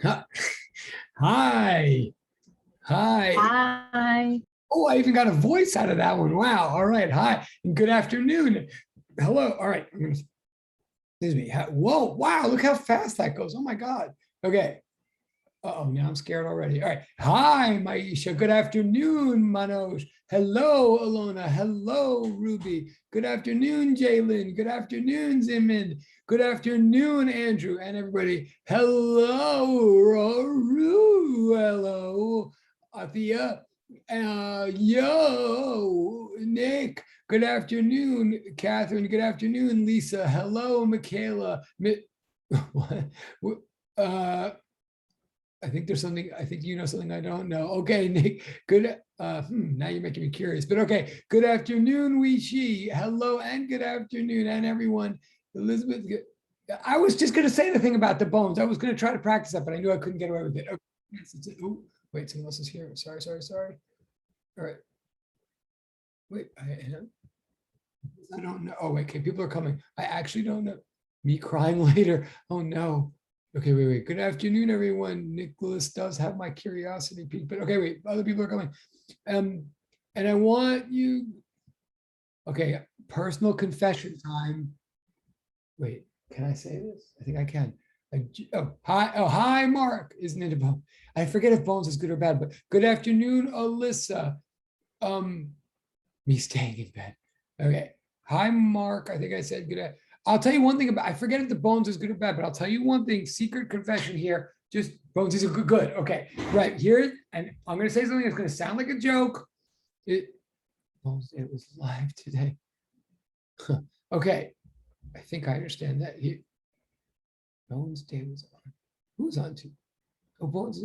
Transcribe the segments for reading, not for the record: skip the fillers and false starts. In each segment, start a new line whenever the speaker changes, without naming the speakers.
Hi. Hi. Hi.
Hi.
Oh, I even got a voice out of that one. Wow. All right. Hi. And good afternoon. Hello. All right. Excuse me. Whoa. Wow. Look how fast that goes. Oh my God. Okay. Uh-oh, now I'm scared already. All right. Hi, Maisha. Good afternoon, Manoj. Hello, Alona. Hello, Ruby. Good afternoon, Jalen. Good afternoon, Zimin. Good afternoon, Andrew, and everybody. Hello, Raru. Hello, Athia. Yo, Nick. Good afternoon, Catherine. Good afternoon, Lisa. Hello, Michaela. What? I think there's something, I think you know something I don't know. Okay, Nick, good. Now you're making me curious, but okay. Good afternoon, Weishi. Hello and good afternoon, and everyone. Elizabeth, I was just going to say the thing about the bones. I was going to try to practice that, but I knew I couldn't get away with it. Okay. Ooh, wait, someone else is here. Sorry. All right. Wait, I don't know. Oh, wait, okay, people are coming. I actually don't know. Me crying later. Oh, no. Okay, wait. Good afternoon, everyone. Nicholas does have my curiosity peak, but okay, wait, other people are coming. And I want you, okay, personal confession time. Wait, can I say this? I think I can. Hi, Mark. Isn't it about? I forget if Bones is good or bad, but good afternoon, Alyssa. Um, Me staying in bed. Okay. Hi, Mark. I think I said good. I'll tell you one thing about, I forget if the Bones is good or bad, but I'll tell you one thing, secret confession here. Just Bones is a good. Okay. Right here. And I'm going to say something that's going to sound like a joke. Bones, it was live today. Okay. I think I understand that. Bones Day was on. Who's on to? Oh, Bones.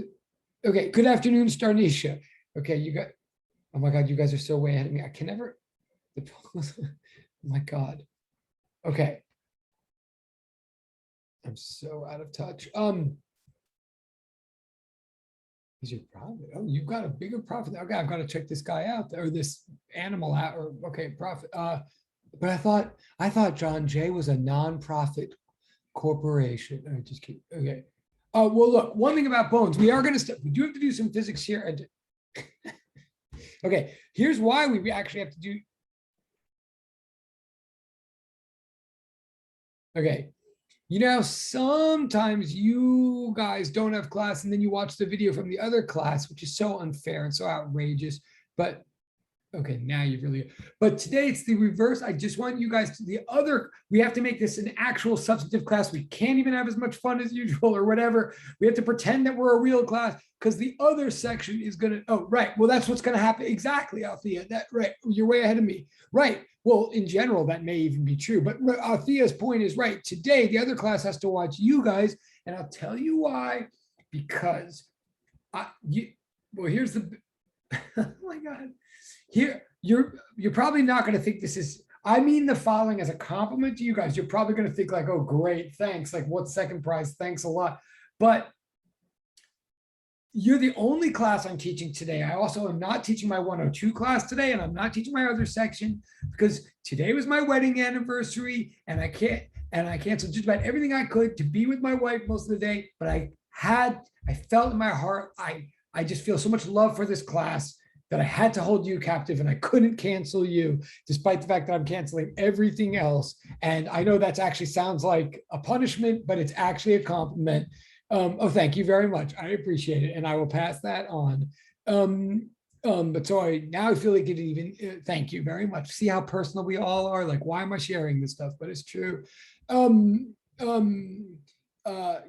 Okay. Good afternoon, Starnisha. Okay. You got, oh my God, you guys are so way ahead of me. I can never, oh my God. Okay. I'm so out of touch. Is your profit? Oh, you've got a bigger profit. Okay, I've got to check this guy out or this animal out. Or okay, profit. But I thought John Jay was a non-profit corporation. I just keep okay. Well, look, one thing about bones, we are going to we do have to do some physics here. And okay, here's why we actually have to do. Okay, you know, sometimes you guys don't have class and then you watch the video from the other class, which is so unfair and so outrageous. But okay, now you really, but today it's the reverse. I just want you guys to the other, we have to make this an actual substantive class. We can't even have as much fun as usual or whatever. We have to pretend that we're a real class because the other section is going to, oh, right. Well, that's what's going to happen. Exactly, Althea. That right. You're way ahead of me. Right. Well, in general, that may even be true. But Althea's point is right. Today, the other class has to watch you guys. And I'll tell you why. Because here's the, oh my God. Here, you're probably not going to think this is, I mean the following as a compliment to you guys. You're probably going to think like, oh, great, thanks. Like, what second prize? Thanks a lot. But you're the only class I'm teaching today. I also am not teaching my 102 class today, and I'm not teaching my other section because today was my wedding anniversary, and I canceled just about everything I could to be with my wife most of the day. But I felt in my heart, I just feel so much love for this class that I had to hold you captive and I couldn't cancel you, despite the fact that I'm canceling everything else. And I know that actually sounds like a punishment, but it's actually a compliment. Oh, thank you very much. I appreciate it. And I will pass that on. But sorry, now I feel like it even, thank you very much. See how personal we all are? Like, why am I sharing this stuff? But it's true.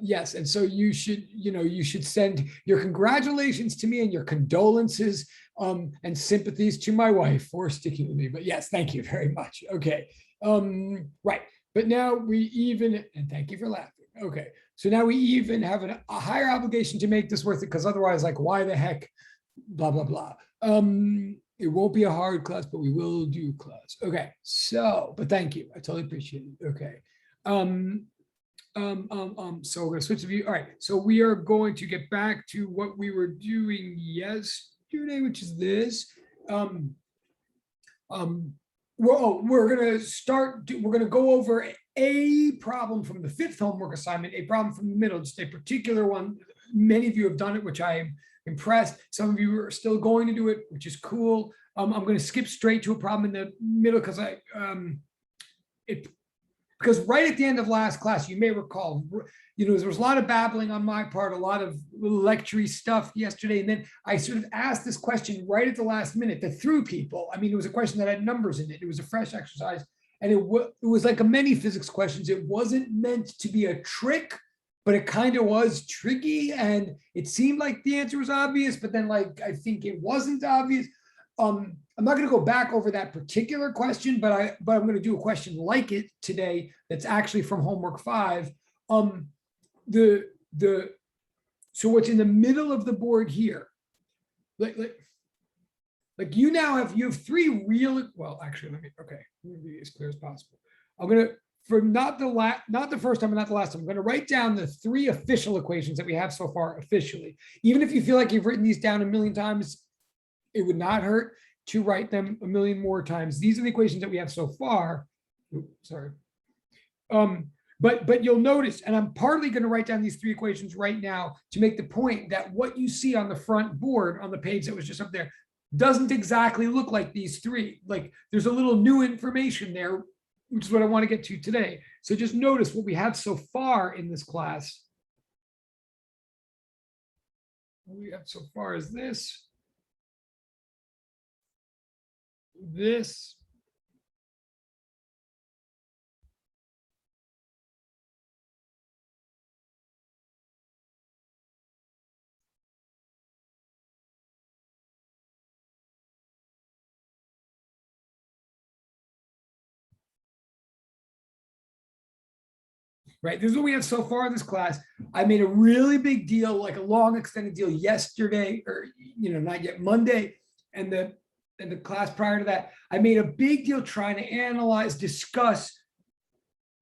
Yes. And so you should send your congratulations to me and your condolences and sympathies to my wife for sticking with me. But yes, thank you very much. Okay. Right. But now we even, and thank you for laughing. Okay. So now we even have a higher obligation to make this worth it, because otherwise, like, why the heck, blah, blah, blah. It won't be a hard class, but we will do class. Okay. So, but thank you. I totally appreciate it. Okay. So we're going to switch the view. All right. So we are going to get back to what we were doing yesterday, which is this. We're going to go over a problem from the fifth homework assignment, a problem from the middle, just a particular one, many of you have done it, which I am impressed. Some of you are still going to do it, which is cool. I'm going to skip straight to a problem in the middle because because right at the end of last class, you may recall, there was a lot of babbling on my part, a lot of lecture stuff yesterday. And then I sort of asked this question right at the last minute that threw people. I mean, it was a question that had numbers in it. It was a fresh exercise. And it was like a many physics questions. It wasn't meant to be a trick, but it kind of was tricky. And it seemed like the answer was obvious, but then I think it wasn't obvious. I'm not going to go back over that particular question, but I'm going to do a question like it today that's actually from homework 5. So what's in the middle of the board here, you have 3 real, well, actually, let me be as clear as possible. I'm going to, for not the first time and not the last time, I'm going to write down the 3 official equations that we have so far officially. Even if you feel like you've written these down a million times, it would not hurt to write them a million more times. These are the equations that we have so far. Oops, sorry. But you'll notice, and I'm partly going to write down these 3 equations right now to make the point that what you see on the front board on the page that was just up there doesn't exactly look like these 3. There's a little new information there, which is what I want to get to today. So just notice what we have so far in this class. What we have so far is this. Right, this is what we have so far in this class. I made a really big deal, like a long extended deal yesterday, or not yet Monday, and the class prior to that. I made a big deal trying to analyze, discuss,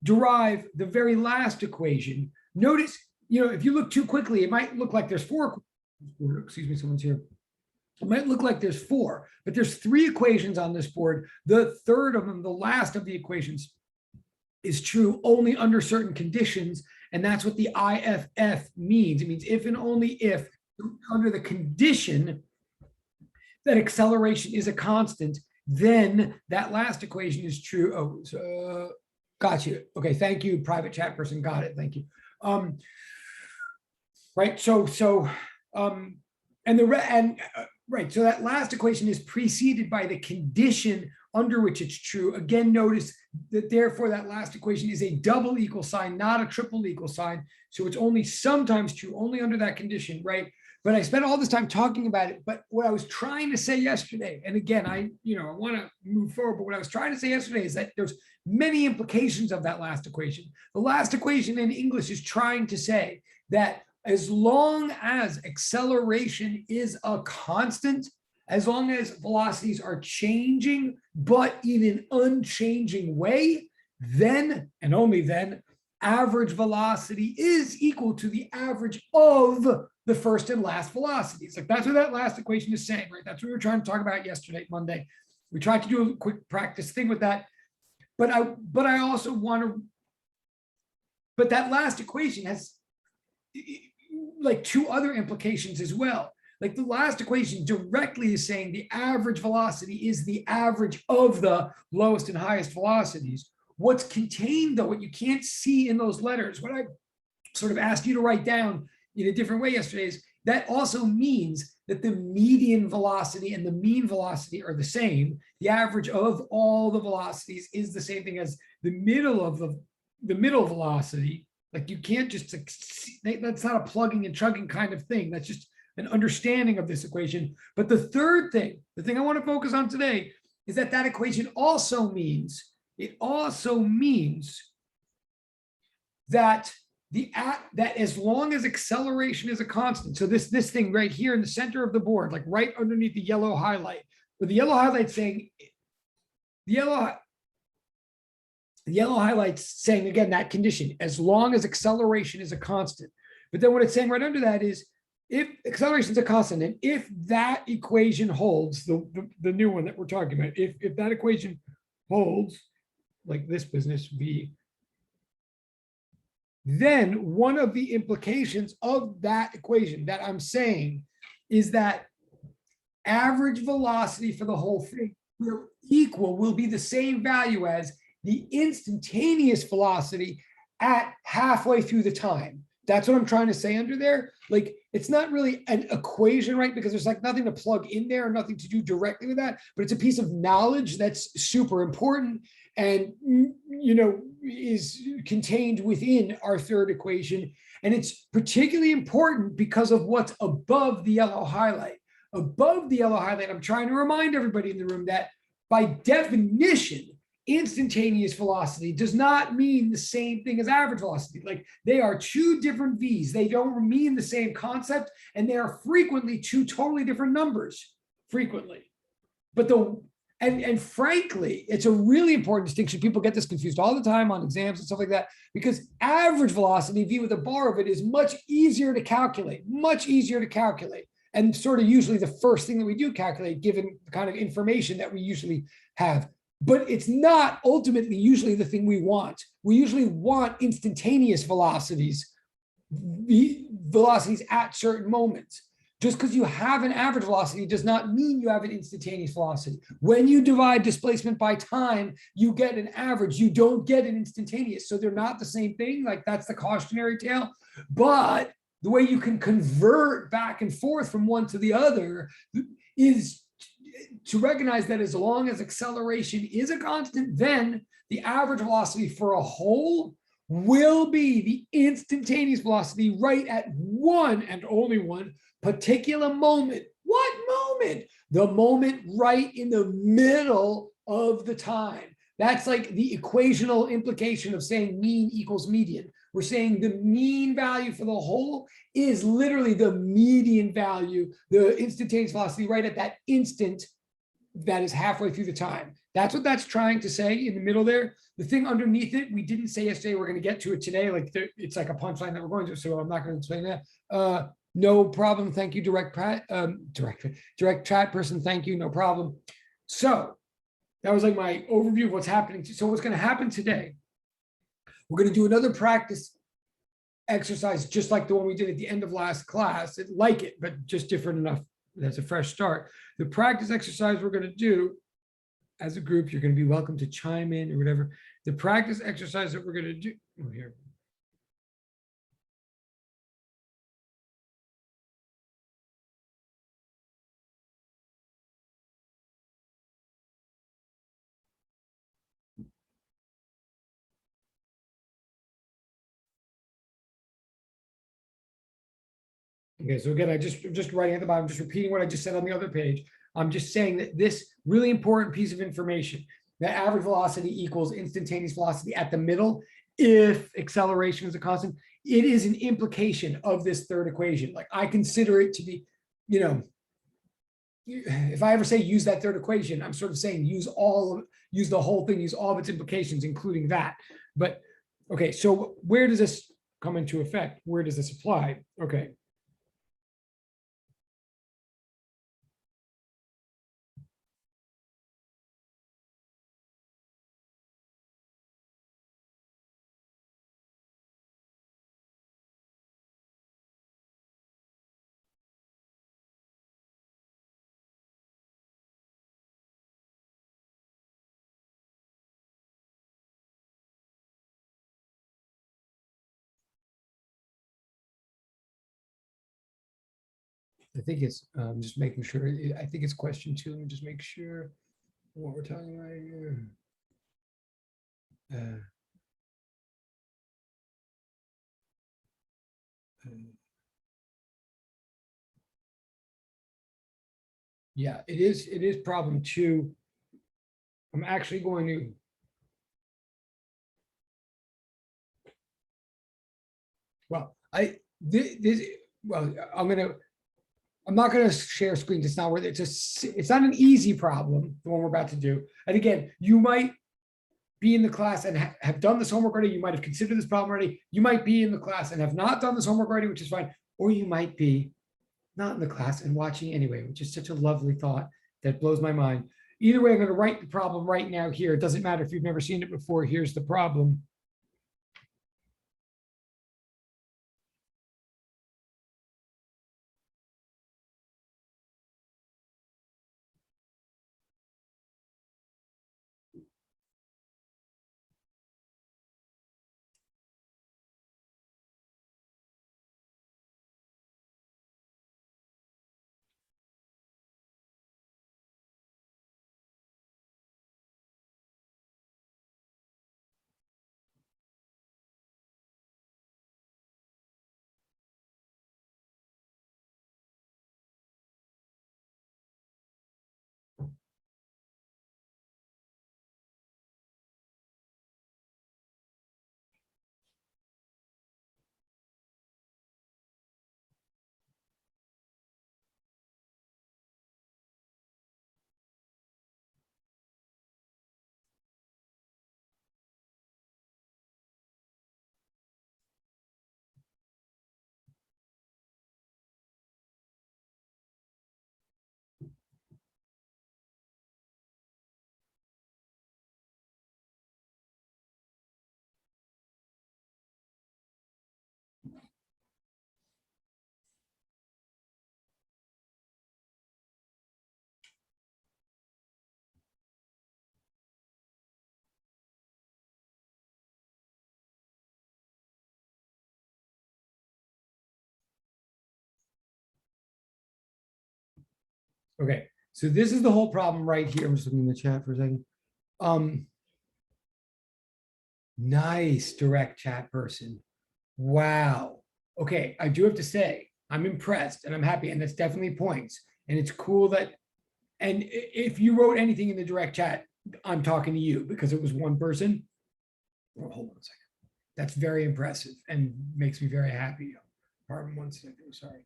derive the very last equation. Notice, if you look too quickly, it might look like there's 4. Excuse me, someone's here. It might look like there's 4, but there's 3 equations on this board. The third of them, the last of the equations, is true only under certain conditions, and that's what the IFF means. It means if and only if, under the condition that acceleration is a constant, then that last equation is true. Oh, so, got you. Okay, thank you, private chat person. Got it. Thank you. Right. So that last equation is preceded by the condition under which it's true. Again, notice that therefore that last equation is a double equal sign, not a triple equal sign. So it's only sometimes true, only under that condition, right? But I spent all this time talking about it. But what I was trying to say yesterday, and again, I want to move forward, but what I was trying to say yesterday is that there's many implications of that last equation. The last equation in English is trying to say that as long as acceleration is a constant, as long as velocities are changing, but in an unchanging way, then and only then, average velocity is equal to the average of the first and last velocities. That's what that last equation is saying, right? That's what we were trying to talk about yesterday, Monday. We tried to do a quick practice thing with that, but I also want to. But that last equation has 2 other implications as well. The last equation directly is saying the average velocity is the average of the lowest and highest velocities. What's contained, though, what you can't see in those letters, what I sort of asked you to write down in a different way yesterday is that also means that the median velocity and the mean velocity are the same. The average of all the velocities is the same thing as the middle of the middle velocity. You can't just, that's not a plugging and chugging kind of thing. That's just an understanding of this equation. But the third thing, the thing I want to focus on today, is that that equation also means, that that as long as acceleration is a constant, so this thing right here in the center of the board, right underneath the yellow highlight, with the yellow highlight saying, the yellow highlight's saying, again, that condition, as long as acceleration is a constant. But then what it's saying right under that is, if acceleration is a constant, and if that equation holds, the new one that we're talking about, if that equation holds, like this business, V then one of the implications of that equation that I'm saying is that average velocity for the whole thing will be the same value as the instantaneous velocity at halfway through the time. That's what I'm trying to say under there. Like, it's not really an equation, right? Because there's like nothing to plug in there, nothing to do directly with that, but it's a piece of knowledge that's super important and, you know, is contained within our third equation. And it's particularly important because of what's above the yellow highlight. Above the yellow highlight, I'm trying to remind everybody in the room that by definition, instantaneous velocity does not mean the same thing as average velocity. Like, they are two different V's. They don't mean the same concept, and they are frequently two totally different numbers, frequently. But and frankly, it's a really important distinction. People get this confused all the time on exams and stuff like that, because average velocity, V with a bar of it, is much easier to calculate, and sort of usually the first thing that we do calculate, given the kind of information that we usually have. But it's not ultimately usually the thing we want. We usually want instantaneous velocities at certain moments. Just because you have an average velocity does not mean you have an instantaneous velocity. When you divide displacement by time, you get an average. You don't get an instantaneous. So they're not the same thing. Like, that's the cautionary tale. But the way you can convert back and forth from one to the other is to recognize that as long as acceleration is a constant, then the average velocity for a whole will be the instantaneous velocity right at one and only one particular moment. What moment? The moment right in the middle of the time. That's like the equational implication of saying mean equals median. We're saying the mean value for the whole is literally the median value, the instantaneous velocity right at that instant that is halfway through the time. That's what that's trying to say in the middle there. The thing underneath it, we didn't say yesterday, we're going to get to it today. Like, it's like a punchline that we're going to, so I'm not going to explain that. No problem. Thank you, direct chat person. Thank you. No problem. So that was like my overview of what's happening. So what's going to happen today, we're going to do another practice exercise, just like the one we did at the end of last class, like it, but just different enough. That's a fresh start. The practice exercise we're going to do as a group, you're going to be welcome to chime in or whatever. The practice exercise that we're going to do here. Okay, so again, I'm just writing at the bottom, just repeating what I just said on the other page. I'm just saying that this really important piece of information, that average velocity equals instantaneous velocity at the middle, if acceleration is a constant, it is an implication of this third equation. Like, I consider it to be, you know, if I ever say use that third equation, I'm sort of saying use the whole thing, use all of its implications, including that. But okay, so where does this come into effect? Where does this apply? Okay. I think it's just making sure. I think it's question 2. Let me just make sure what we're talking about here. Yeah, it is. It is problem 2. I'm actually going to. Well, I'm not going to share screens. It's not worth it. It's not an easy problem, the one we're about to do. And again, you might be in the class and have done this homework already. You might have considered this problem already. You might be in the class and have not done this homework already, which is fine. Or you might be not in the class and watching anyway, which is such a lovely thought that blows my mind. Either way, I'm going to write the problem right now here. It doesn't matter if you've never seen it before. Here's the problem. Okay, so this is the whole problem right here. I'm just looking in the chat for a second. Nice direct chat person. Wow. Okay, I do have to say, I'm impressed and I'm happy, and that's definitely points. And it's cool that, and if you wrote anything in the direct chat, I'm talking to you because it was one person. Oh, hold on a second. That's very impressive and makes me very happy. Pardon 1 second, sorry.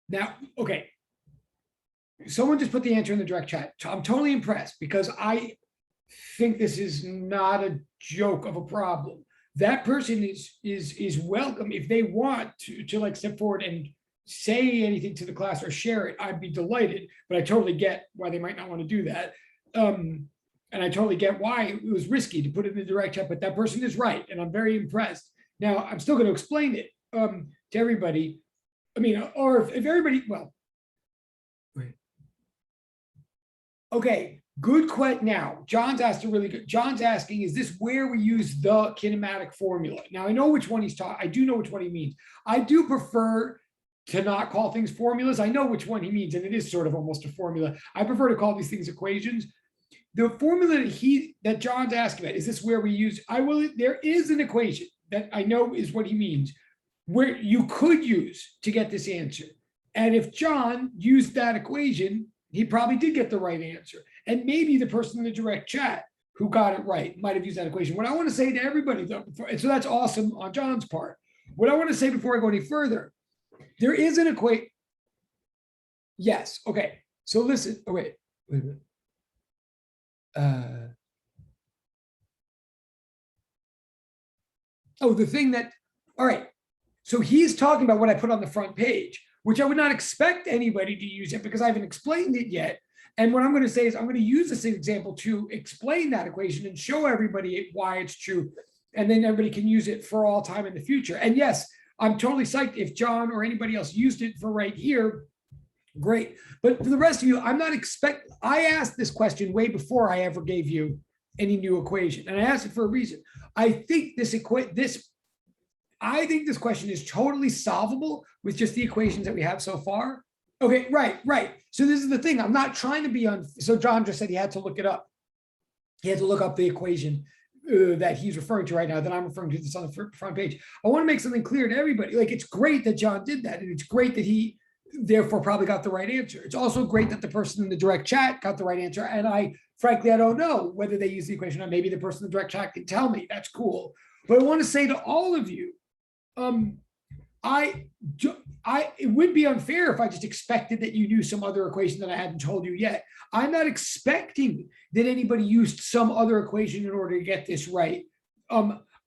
Now, okay. Someone just put the answer in the direct chat. I'm totally impressed because I think this is not a joke of a problem. That person is welcome if they want to like step forward and say anything to the class or share it. I'd be delighted, but I totally get why they might not want to do that. And I totally get why it was risky to put it in the direct chat, but that person is right, and I'm very impressed. Now, I'm still going to explain it to everybody. I mean, or if everybody, well, wait. Okay, good question. Now, John's asked a really good, John's asking, is this where we use the kinematic formula? Now, I know which one he's talking, I do know which one he means. I do prefer to not call things formulas. I know which one he means, and it is sort of almost a formula. I prefer to call these things equations. The formula that John's asking about, is this where we use, there is an equation that I know is what he means, where you could use to get this answer. And if John used that equation, he probably did get the right answer. And maybe the person in the direct chat who got it right might have used that equation. What I want to say to everybody, though, so that's awesome on John's part. What I want to say before I go any further, there is an equation. Yes. Okay. So listen. Oh, wait a minute. The thing that, all right. So he's talking about what I put on the front page, which I would not expect anybody to use it because I haven't explained it yet. And what I'm going to say is I'm going to use this example to explain that equation and show everybody why it's true. And then everybody can use it for all time in the future. And yes, I'm totally psyched if John or anybody else used it for right here. Great. But for the rest of you, I asked this question way before I ever gave you any new equation. And I asked it for a reason. I think this question is totally solvable with just the equations that we have so far. Okay, right. So this is the thing. I'm not trying to be so John just said he had to look it up. He had to look up the equation that he's referring to right now, that I'm referring to this on the front page. I want to make something clear to everybody. Like, it's great that John did that, and it's great that he therefore probably got the right answer. It's also great that the person in the direct chat got the right answer. And frankly, I don't know whether they use the equation or not. Maybe the person in the direct chat can tell me. That's cool. But I want to say to all of you, it would be unfair if I just expected that you knew some other equation that I hadn't told you yet. I'm not expecting that anybody used some other equation in order to get this right.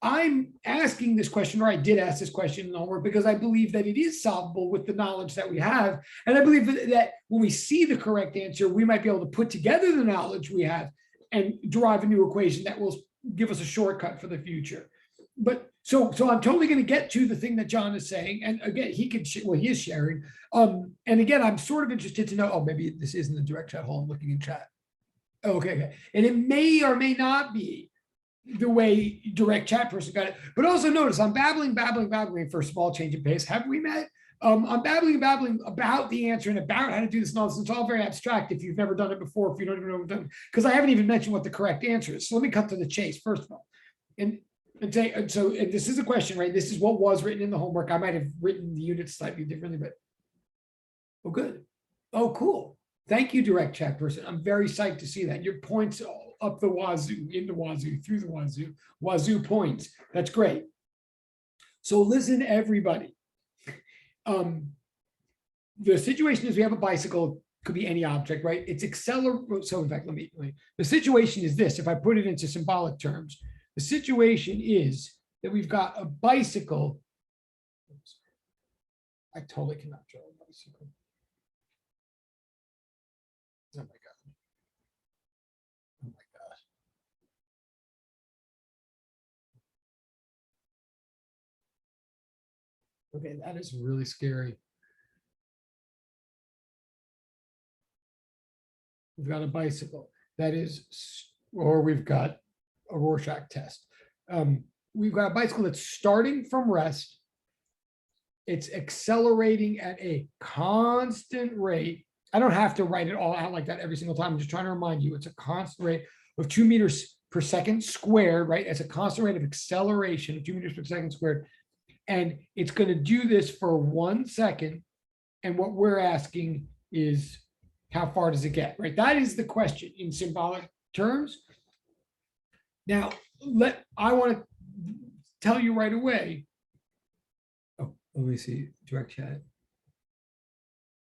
I'm asking this question, or I did ask this question in the homework, because I believe that it is solvable with the knowledge that we have. And I believe that when we see the correct answer, we might be able to put together the knowledge we have and derive a new equation that will give us a shortcut for the future. But so I'm totally going to get to the thing that John is saying. And again, he is sharing. And again, I'm sort of interested to know, maybe this isn't the direct chat hole. I'm looking in chat. Okay. And it may or may not be the way direct chat person got it. But also notice I'm babbling for a small change in pace. Have we met? I'm babbling about the answer and about how to do this and all this. It's all very abstract if you've never done it before, if you don't even know what I've done, because I haven't even mentioned what the correct answer is. So let me cut to the chase, first of all. And this is a question, right? This is what was written in the homework. I might have written the units slightly differently, but good. Oh, cool. Thank you, direct chat person. I'm very psyched to see that. Your points up the wazoo, in the wazoo, through the wazoo points. That's great. So listen, everybody. The situation is we have a bicycle, could be any object, right? It's accelerating. So in fact, the situation is this, if I put it into symbolic terms, the situation is that we've got a bicycle. Oops. I totally cannot draw a bicycle. Oh my God. Oh my God. Okay, that is really scary. We've got a bicycle. that is, or we've got a Rorschach test. We've got a bicycle that's starting from rest. It's accelerating at a constant rate. I don't have to write it all out like that every single time. I'm just trying to remind you, it's a constant rate of 2 meters per second squared, right? It's a constant rate of acceleration of 2 meters per second squared. And it's going to do this for 1 second. And what we're asking is, how far does it get, right? That is the question in symbolic terms. Now, I want to tell you right away. Oh, let me see, direct chat.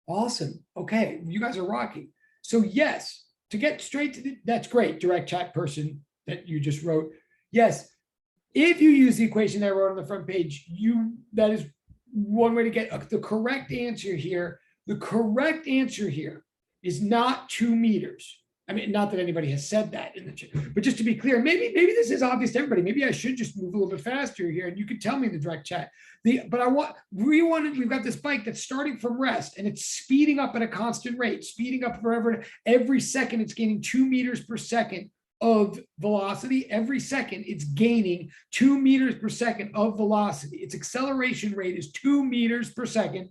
Awesome. Okay, you guys are rocking. So yes, to get straight to that's great, direct chat person that you just wrote. Yes, if you use the equation that I wrote on the front page, that is one way to get the correct answer here. The correct answer here is not 2 meters. I mean, not that anybody has said that in the chat, but just to be clear, maybe this is obvious to everybody. Maybe I should just move a little bit faster here, and you could tell me in the direct chat. We've got this bike that's starting from rest, and it's speeding up at a constant rate, speeding up forever. Every second, it's gaining 2 meters per second of velocity. Every second, it's gaining 2 meters per second of velocity. Its acceleration rate is 2 meters per second,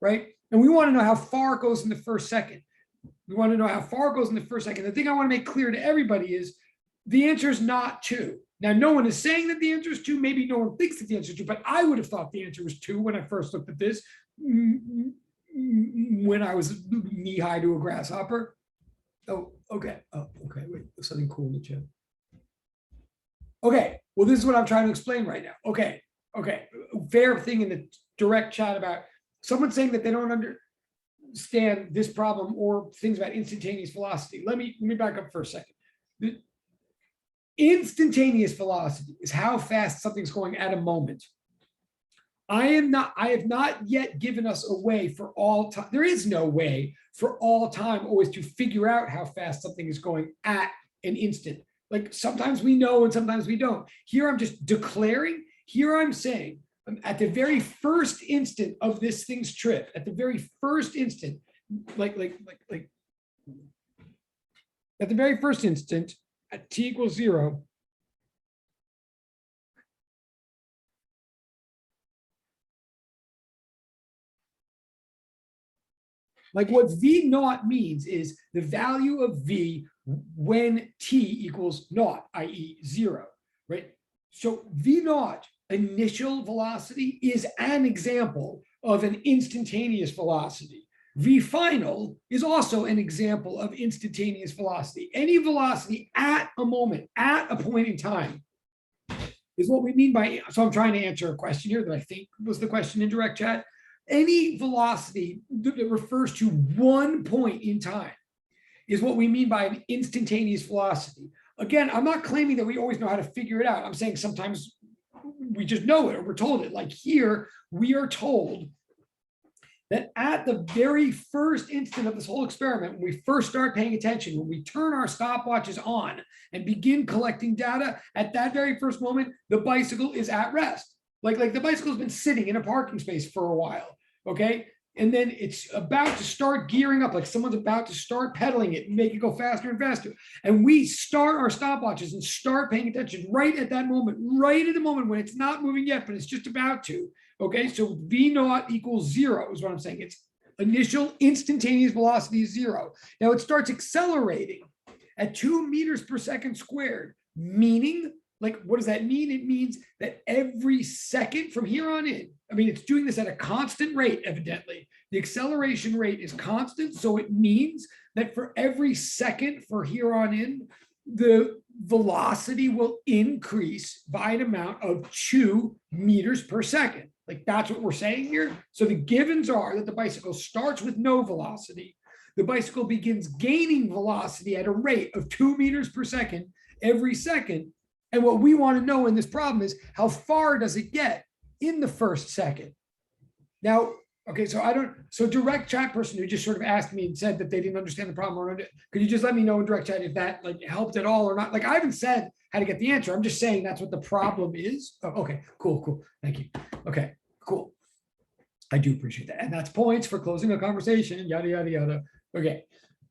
right? And we want to know how far it goes in the first second. We want to know how far it goes in the first second. The thing I want to make clear to everybody is the answer is not 2. Now, no one is saying that the answer is 2. Maybe no one thinks that the answer is 2, but I would have thought the answer was 2 when I first looked at this, when I was knee-high to a grasshopper. Oh, okay. Oh, okay. Wait, there's something cool in the chat. Okay. Well, this is what I'm trying to explain right now. Okay. Okay. Fair thing in the direct chat about someone saying that they don't understand this problem or things about instantaneous velocity. Let me back up for a second. The instantaneous velocity is how fast something's going at a moment. I have not yet given us a way for all time. There is no way for all time always to figure out how fast something is going at an instant. Like sometimes we know and sometimes we don't. Here I'm just declaring, here I'm saying, at the very first instant of this thing's trip, at the very first instant, at the very first instant, at t equals 0, like what V naught means is the value of V when t equals naught, i.e. 0, right? So V naught, initial velocity, is an example of an instantaneous velocity. V final is also an example of instantaneous velocity. Any velocity at a moment, at a point in time, is what we mean by, so I'm trying to answer a question here that I think was the question in direct chat. Any velocity that refers to one point in time is what we mean by an instantaneous velocity. Again, I'm not claiming that we always know how to figure it out. I'm saying sometimes we just know it or we're told it. Like here, we are told that at the very first instant of this whole experiment, when we first start paying attention, when we turn our stopwatches on and begin collecting data, at that very first moment, the bicycle is at rest. Like the bicycle has been sitting in a parking space for a while, okay? And then it's about to start gearing up, like someone's about to start pedaling it and make it go faster and faster. And we start our stopwatches and start paying attention right at that moment, right at the moment when it's not moving yet, but it's just about to. Okay, so V naught equals 0 is what I'm saying. Its initial instantaneous velocity is 0. Now it starts accelerating at 2 meters per second squared, meaning, like, what does that mean? It means that every second from here on in, I mean, it's doing this at a constant rate, evidently. The acceleration rate is constant, so it means that for every second for here on in, the velocity will increase by an amount of 2 meters per second. Like that's what we're saying here. So the givens are that the bicycle starts with no velocity. The bicycle begins gaining velocity at a rate of 2 meters per second every second. And what we want to know in this problem is how far does it get in the first second? Now, okay, so direct chat person who just sort of asked me and said that they didn't understand the problem, or could you just let me know in direct chat if that like helped at all or not? Like I haven't said how to get the answer. I'm just saying that's what the problem is. Oh, okay, cool. Thank you. Okay, cool. I do appreciate that. And that's points for closing a conversation, yada, yada, yada. Okay,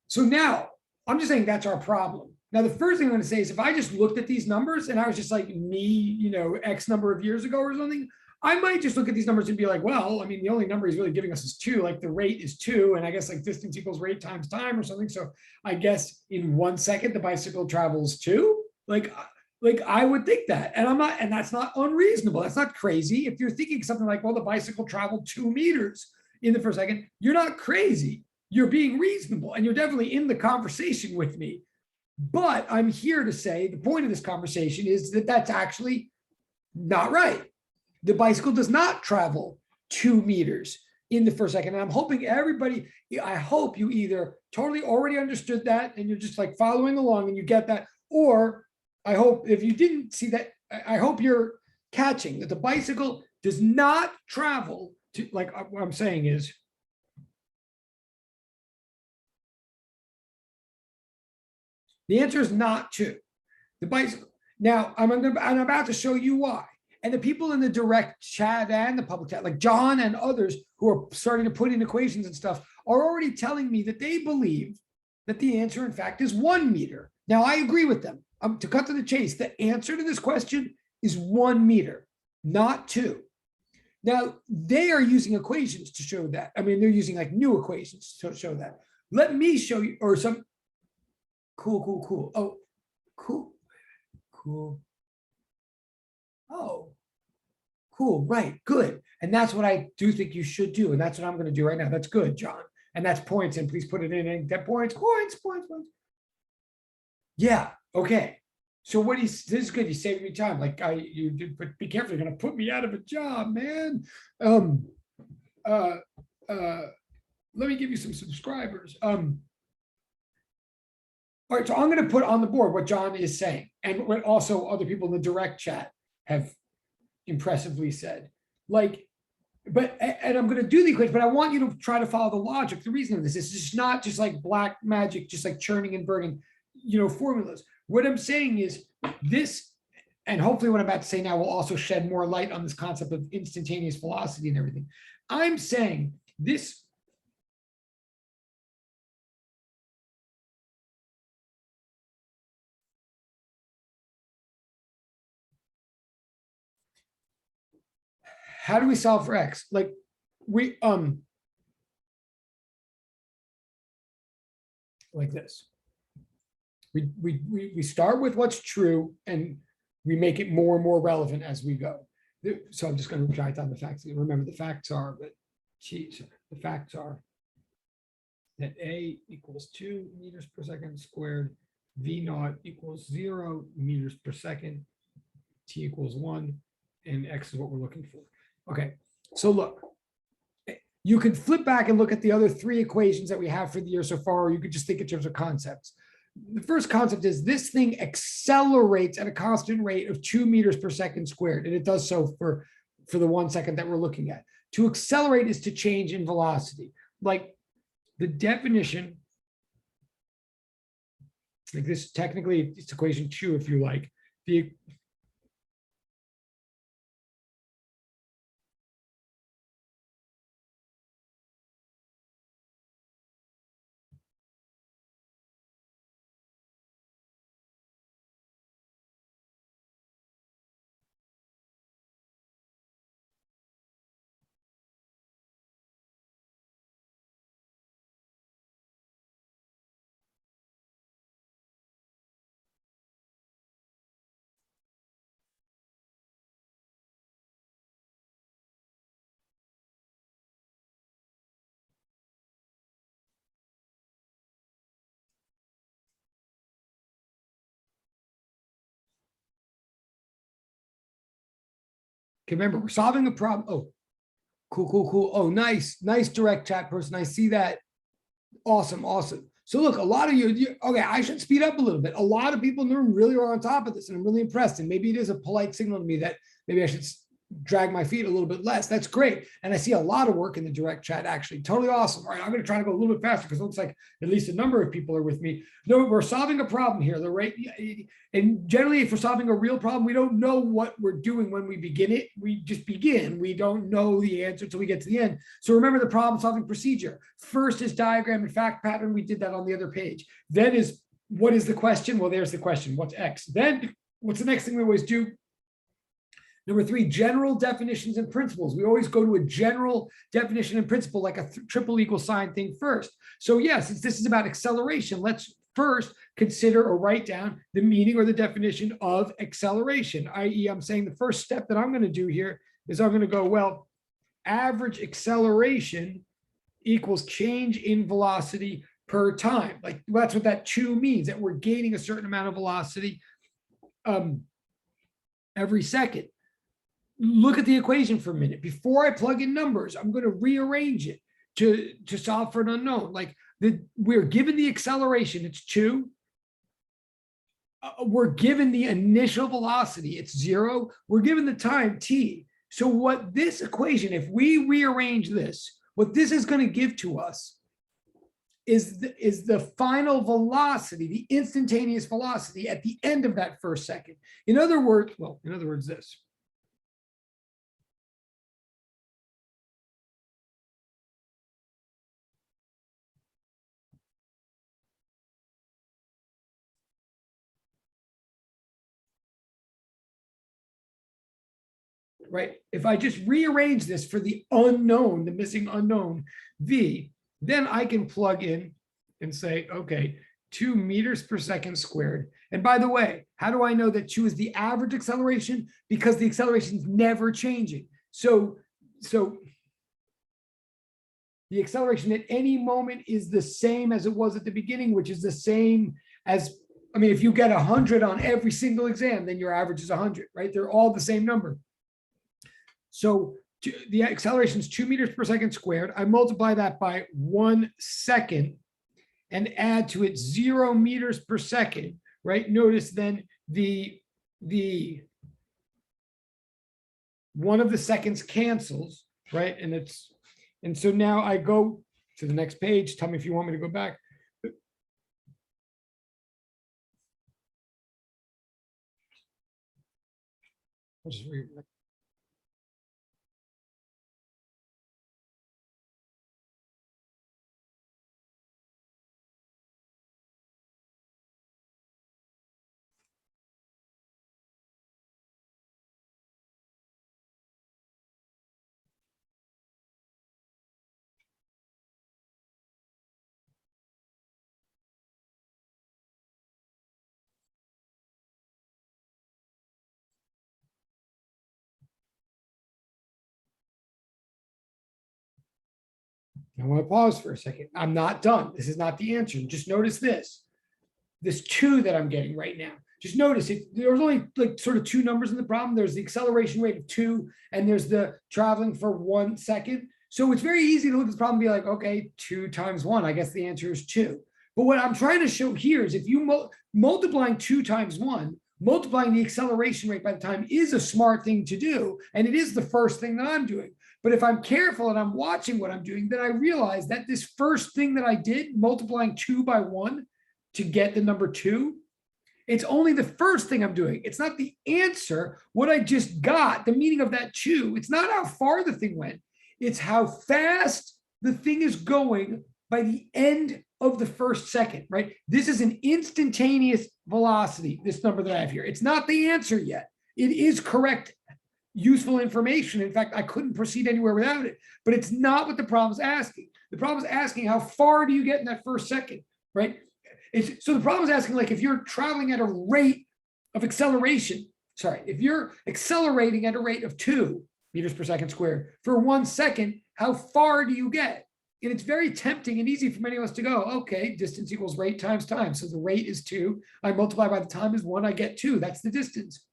so now I'm just saying that's our problem. Now, the first thing I'm going to say is if I just looked at these numbers and I was just like me, X number of years ago or something, I might just look at these numbers and be like, well, I mean, the only number he's really giving us is 2, like the rate is 2. And I guess like distance equals rate times time or something. So I guess in 1 second, the bicycle travels 2. Like I would think that. And I'm not, and that's not unreasonable. That's not crazy. If you're thinking something like, well, the bicycle traveled 2 meters in the first second, you're not crazy. You're being reasonable and you're definitely in the conversation with me. But I'm here to say the point of this conversation is that that's actually not right. The bicycle does not travel 2 meters in the first second. And I'm hoping everybody, I hope you either totally already understood that and you're just like following along and you get that, or I hope if you didn't see that, I hope you're catching that the bicycle does not travel to, like what I'm saying is, the answer is not 2. The bicycle. Now, I'm about to show you why. And the people in the direct chat and the public chat, like John and others who are starting to put in equations and stuff, are already telling me that they believe that the answer, in fact, is 1 meter. Now, I agree with them. To cut to the chase, the answer to this question is 1 meter, not 2. Now, they are using equations to show that. I mean, they're using like new equations to show that. Let me show you, or some. Cool. Oh, cool. Oh, cool. Right. Good. And that's what I do think you should do. And that's what I'm going to do right now. That's good, John. And that's points. And please put it in and get points. Yeah. Okay. So this is good. You saved me time. Like you did, but be careful. You're going to put me out of a job, man. Let me give you some subscribers. All right, so I'm going to put on the board what John is saying and what also other people in the direct chat have impressively said. And I'm going to do the equation, but I want you to try to follow the logic. The reason of this is just not just like black magic, just like churning and burning, formulas. What I'm saying is this, and hopefully what I'm about to say now will also shed more light on this concept of instantaneous velocity and everything. I'm saying this. How do we solve for X? Like like this. We start with what's true and we make it more and more relevant as we go. So I'm just going to write down the facts. Remember, the facts are that the facts are that A equals 2 meters per second squared, V naught equals 0 meters per second, T equals 1, and X is what we're looking for. Okay, so look, you could flip back and look at the other 3 equations that we have for the year so far, or you could just think in terms of concepts. The first concept is this thing accelerates at a constant rate of 2 meters per second squared, and it does so for the 1 second that we're looking at. To accelerate is to change in velocity. Like the definition, like this, technically it's equation 2 if you like. Okay, remember, we're solving a problem. Oh, cool. Oh, nice direct chat person. I see that. Awesome. So look, a lot of you, okay, I should speed up a little bit. A lot of people in the room really are on top of this, and I'm really impressed. And maybe it is a polite signal to me that maybe I should drag my feet a little bit less. That's great. And I see a lot of work in the direct chat, actually. Totally awesome. All right, I'm going to try to go a little bit faster because it looks like at least a number of people are with me. No, we're solving a problem here. The rate, and generally, if we're solving a real problem, we don't know what we're doing when we begin it. We just begin. We don't know the answer until we get to the end. So remember the problem solving procedure. First is diagram and fact pattern. We did that on the other page. Then is, what is the question? Well, there's the question. What's X? Then what's the next thing we always do? Number 3, general definitions and principles. We always go to a general definition and principle, like a triple equal sign thing first. So yes, since this is about acceleration, let's first consider or write down the meaning or the definition of acceleration, i.e. I'm saying the first step that I'm going to do here is I'm going to go, well, average acceleration equals change in velocity per time. Like, well, that's what that 2 means, that we're gaining a certain amount of velocity every second. Look at the equation for a minute. Before I plug in numbers, I'm going to rearrange it to solve for an unknown. Like we're given the acceleration, it's 2. We're given the initial velocity, it's 0. We're given the time, t. So what this equation, if we rearrange this, what this is going to give to us is the final velocity, the instantaneous velocity at the end of that first second. In other words, this. Right? If I just rearrange this for the unknown, the missing unknown v, then I can plug in and say, okay, 2 meters per second squared. And by the way, how do I know that 2 is the average acceleration? Because the acceleration is never changing. So the acceleration at any moment is the same as it was at the beginning, which is the same as, I mean, if you get 100 on every single exam, then your average is 100, right? They're all the same number. So the acceleration is 2 meters per second squared. I multiply that by 1 second and add to it 0 meters per second, right? Notice then the 1 of the seconds cancels, right? And so now I go to the next page. Tell me if you want me to go back. I'll just read it. I want to pause for a second. I'm not done. This is not the answer. Just notice this 2 that I'm getting right now. Just notice there's only like sort of 2 numbers in the problem. There's the acceleration rate of 2 and there's the traveling for 1 second. So it's very easy to look at this problem and be like, okay, 2 times 1, I guess the answer is 2. But what I'm trying to show here is if you multiplying 2 times 1, multiplying the acceleration rate by the time is a smart thing to do. And it is the first thing that I'm doing. But if I'm careful and I'm watching what I'm doing, then I realize that this first thing that I did, multiplying 2 by 1 to get the number 2, it's only the first thing I'm doing. It's not the answer, what I just got, the meaning of that 2. It's not how far the thing went. It's how fast the thing is going by the end of the first second, right? This is an instantaneous velocity, this number that I have here. It's not the answer yet. It is correct, useful information. In fact, I couldn't proceed anywhere without it, but it's not what the problem's asking. The problem is asking how far do you get in that first second, right? So the problem is asking, like, if you're traveling at a rate of acceleration, if you're accelerating at a rate of 2 meters per second squared for 1 second, how far do you get? And it's very tempting and easy for many of us to go, okay, distance equals rate times time. So the rate is 2. I multiply by the time is 1, I get 2. That's the distance.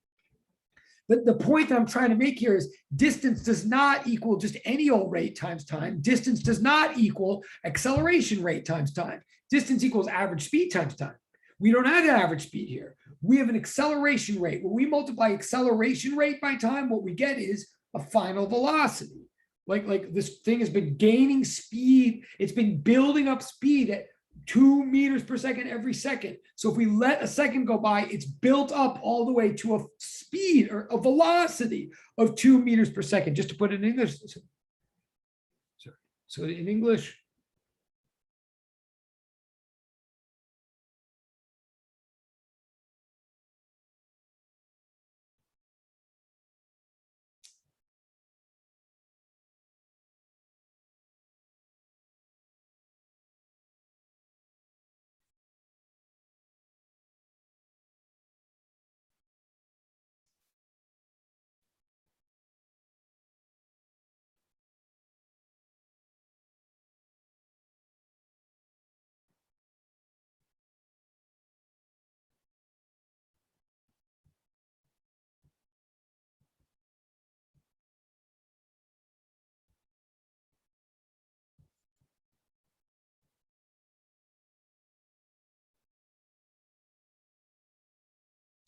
But the point that I'm trying to make here is distance does not equal just any old rate times time. Distance does not equal acceleration rate times time. Distance equals average speed times time. We don't have an average speed here. We have an acceleration rate. When we multiply acceleration rate by time, what we get is a final velocity. Like this thing has been gaining speed. It's been building up speed at 2 meters per second every second. So if we let a second go by, it's built up all the way to a speed or a velocity of 2 meters per second, just to put it in English. So in English,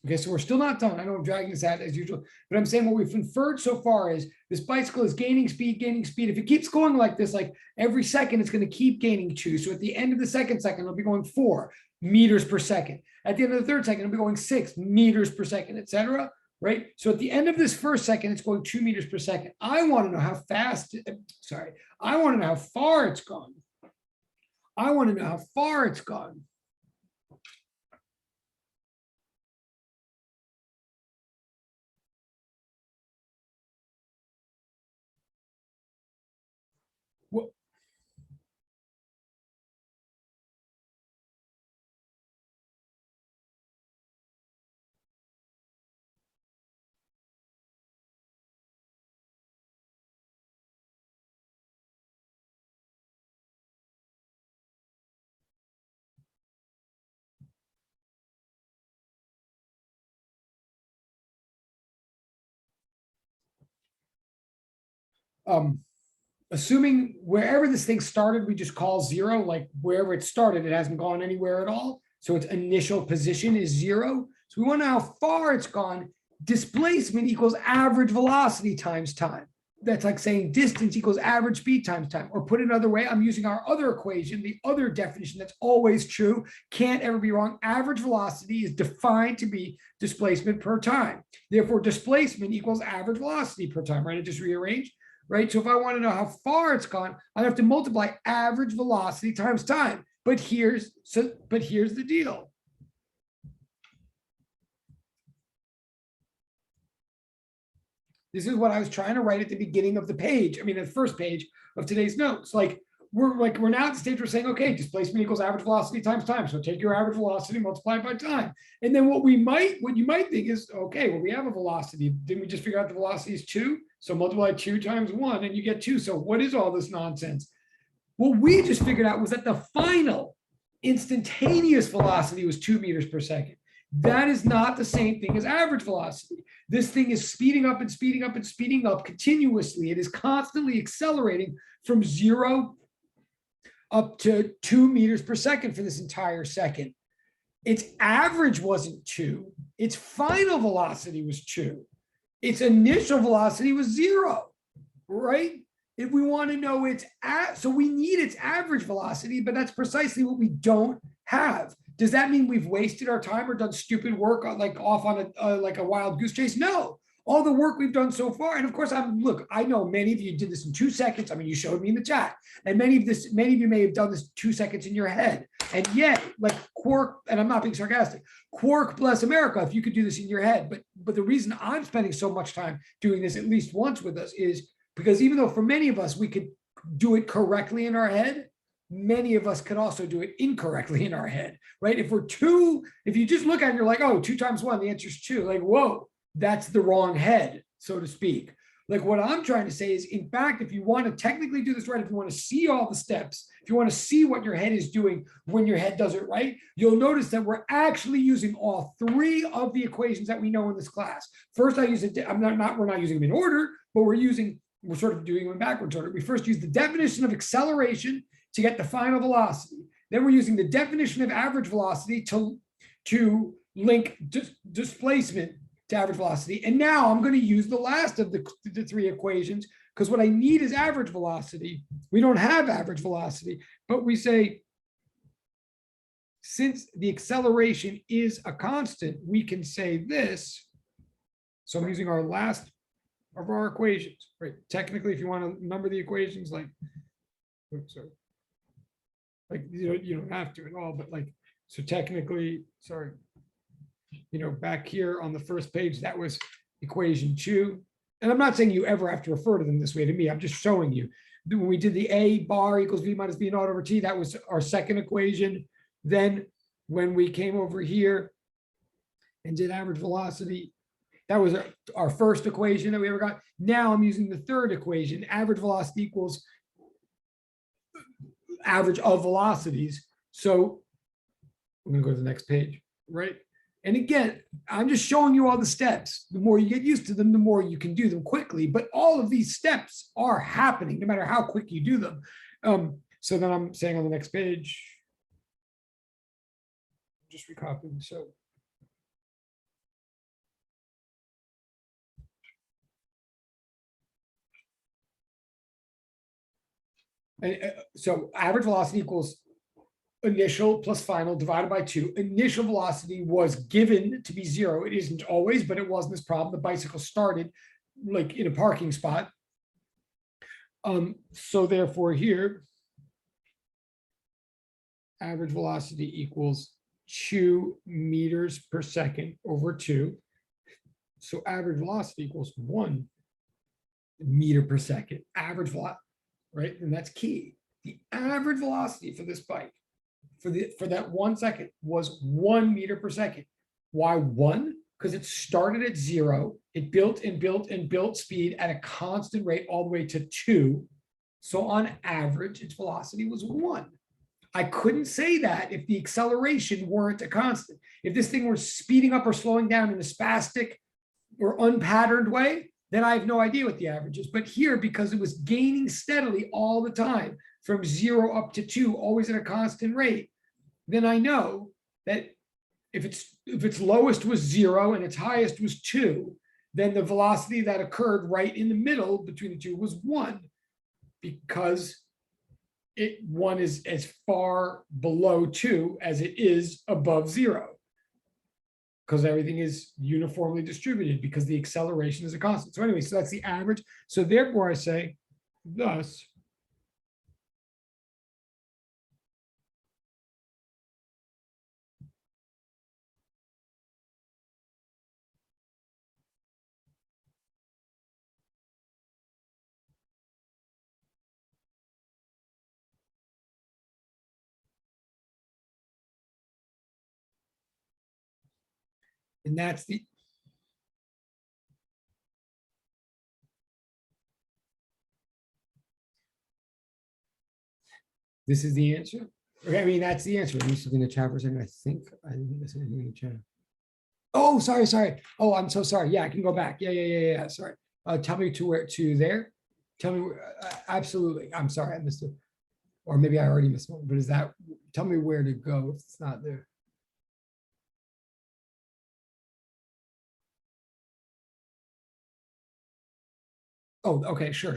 okay, so we're still not done. I know I'm dragging this out as usual, but I'm saying what we've inferred so far is this bicycle is gaining speed, gaining speed. If it keeps going like this, like every second, it's going to keep gaining 2. So at the end of the second it'll be going 4 meters per second. At the end of the third second, it'll be going 6 meters per second, etc. Right? So at the end of this first second, it's going 2 meters per second. I want to know how fast, I want to know how far it's gone. I want to know how far it's gone. What? Assuming wherever this thing started, we just call 0, like wherever it started, it hasn't gone anywhere at all. So its initial position is 0. So we want to know how far it's gone. Displacement equals average velocity times time. That's like saying distance equals average speed times time. Or put it another way, I'm using our other equation, the other definition that's always true, can't ever be wrong. Average velocity is defined to be displacement per time. Therefore, displacement equals average velocity per time, right? I just rearranged. Right? So if I want to know how far it's gone, I have to multiply average velocity times time. But here's the deal. This is what I was trying to write at the beginning of the page. I mean, the first page of today's notes. We're now at the stage where we're saying, okay, displacement equals average velocity times time. So take your average velocity, multiply it by time. And then what you might think is, okay, well, we have a velocity. Didn't we just figure out the velocity is 2? So multiply 2 times 1 and you get 2. So what is all this nonsense? What we just figured out was that the final instantaneous velocity was 2 meters per second. That is not the same thing as average velocity. This thing is speeding up and speeding up and speeding up continuously. It is constantly accelerating from 0 up to 2 meters per second for this entire second. Its average wasn't 2. Its final velocity was 2. Its initial velocity was 0, right? If we want to know so we need its average velocity, but that's precisely what we don't have. Does that mean we've wasted our time or done stupid work like off on a wild goose chase? No. All the work we've done so far, and of course, I know many of you did this in 2 seconds. I mean, you showed me in the chat, and many of you may have done this 2 seconds in your head. And yet, like Quark, and I'm not being sarcastic, Quark bless America, if you could do this in your head. But the reason I'm spending so much time doing this at least once with us is because even though for many of us we could do it correctly in our head, many of us could also do it incorrectly in our head, right? If you just look at it, you're like, oh, 2 times 1, the answer is 2. Like, whoa. That's the wrong head, so to speak. Like what I'm trying to say is, in fact, if you want to technically do this right, if you want to see all the steps, if you want to see what your head is doing when your head does it right, you'll notice that we're actually using all 3 of the equations that we know in this class. First, we're not using them in order, but we're sort of doing them in backwards order. We first use the definition of acceleration to get the final velocity. Then we're using the definition of average velocity to link displacement to average velocity. And now I'm going to use the last of the three equations, because what I need is average velocity. We don't have average velocity, but we say, since the acceleration is a constant, we can say this. So I'm using our last of our equations, right? Technically, if you want to number the equations, like, oops, sorry. Like, you don't have to at all, but like, so technically, sorry, back here on the first page, that was equation 2. And I'm not saying you ever have to refer to them this way to me. I'm just showing you. When we did the A bar equals V minus B naught over T, that was our second equation. Then when we came over here and did average velocity, that was our first equation that we ever got. Now I'm using the third equation. Average velocity equals average of velocities. So I'm going to go to the next page, right? And again, I'm just showing you all the steps. The more you get used to them, the more you can do them quickly. But all of these steps are happening, no matter how quick you do them. So then I'm saying on the next page, just recopying. So average velocity equals initial plus final divided by 2. Initial velocity was given to be 0. It isn't always, but it was in this problem. The bicycle started like in a parking spot. So therefore here, average velocity equals 2 meters per second over 2. So average velocity equals 1 meter per second. Average velocity, right? And that's key. The average velocity for this bike for that 1 second was 1 meter per second. Why 1? Because it started at 0. It built and built and built speed at a constant rate all the way to 2. So on average, its velocity was 1. I couldn't say that if the acceleration weren't a constant. If this thing were speeding up or slowing down in a spastic or unpatterned way, then I have no idea what the average is. But here, because it was gaining steadily all the time from 0 up to 2, always at a constant rate, then I know that if its lowest was 0 and its highest was 2, then the velocity that occurred right in the middle between the two was 1, because 1 is as far below 2 as it is above 0, because everything is uniformly distributed because the acceleration is a constant. So anyway, so that's the average. So therefore I say, thus, and that's the, this is the answer. Okay, I mean, that's the answer. At least in the chat for a second. I think I didn't miss anything in the chat. Oh, sorry. Oh, I'm so sorry. Yeah, I can go back. Yeah. Sorry. Tell me to where, to there. Tell me where, absolutely. I'm sorry, I missed it. Or maybe I already missed one, but is that, tell me where to go if it's not there. Oh, okay, sure.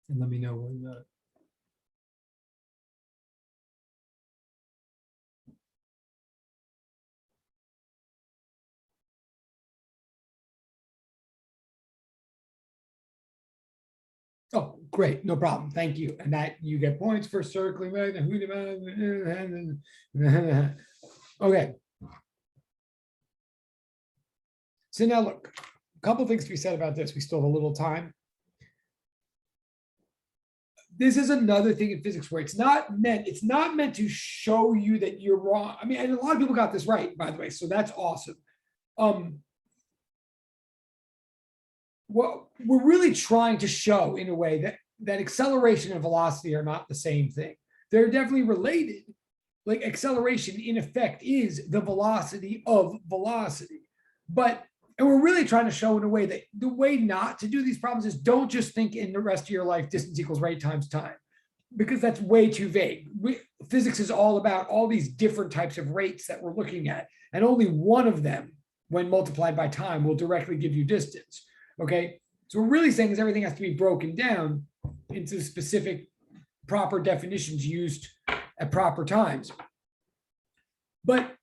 And let me know when oh, great, no problem. Thank you. And that you get points for circling back. Okay. So now look, a couple of things to be said about this. We still have a little time. This is another thing in physics where it's not meant to show you that you're wrong. I mean, and a lot of people got this right, by the way, so that's awesome. what we're really trying to show in a way that acceleration and velocity are not the same thing. They're definitely related. Like acceleration in effect is the velocity of velocity. And we're really trying to show in a way that the way not to do these problems is don't just think in the rest of your life distance equals rate times time, because that's way too vague. Physics is all about all these different types of rates that we're looking at, and only one of them, when multiplied by time, will directly give you distance. Okay, so we're really saying is everything has to be broken down into specific proper definitions used at proper times. But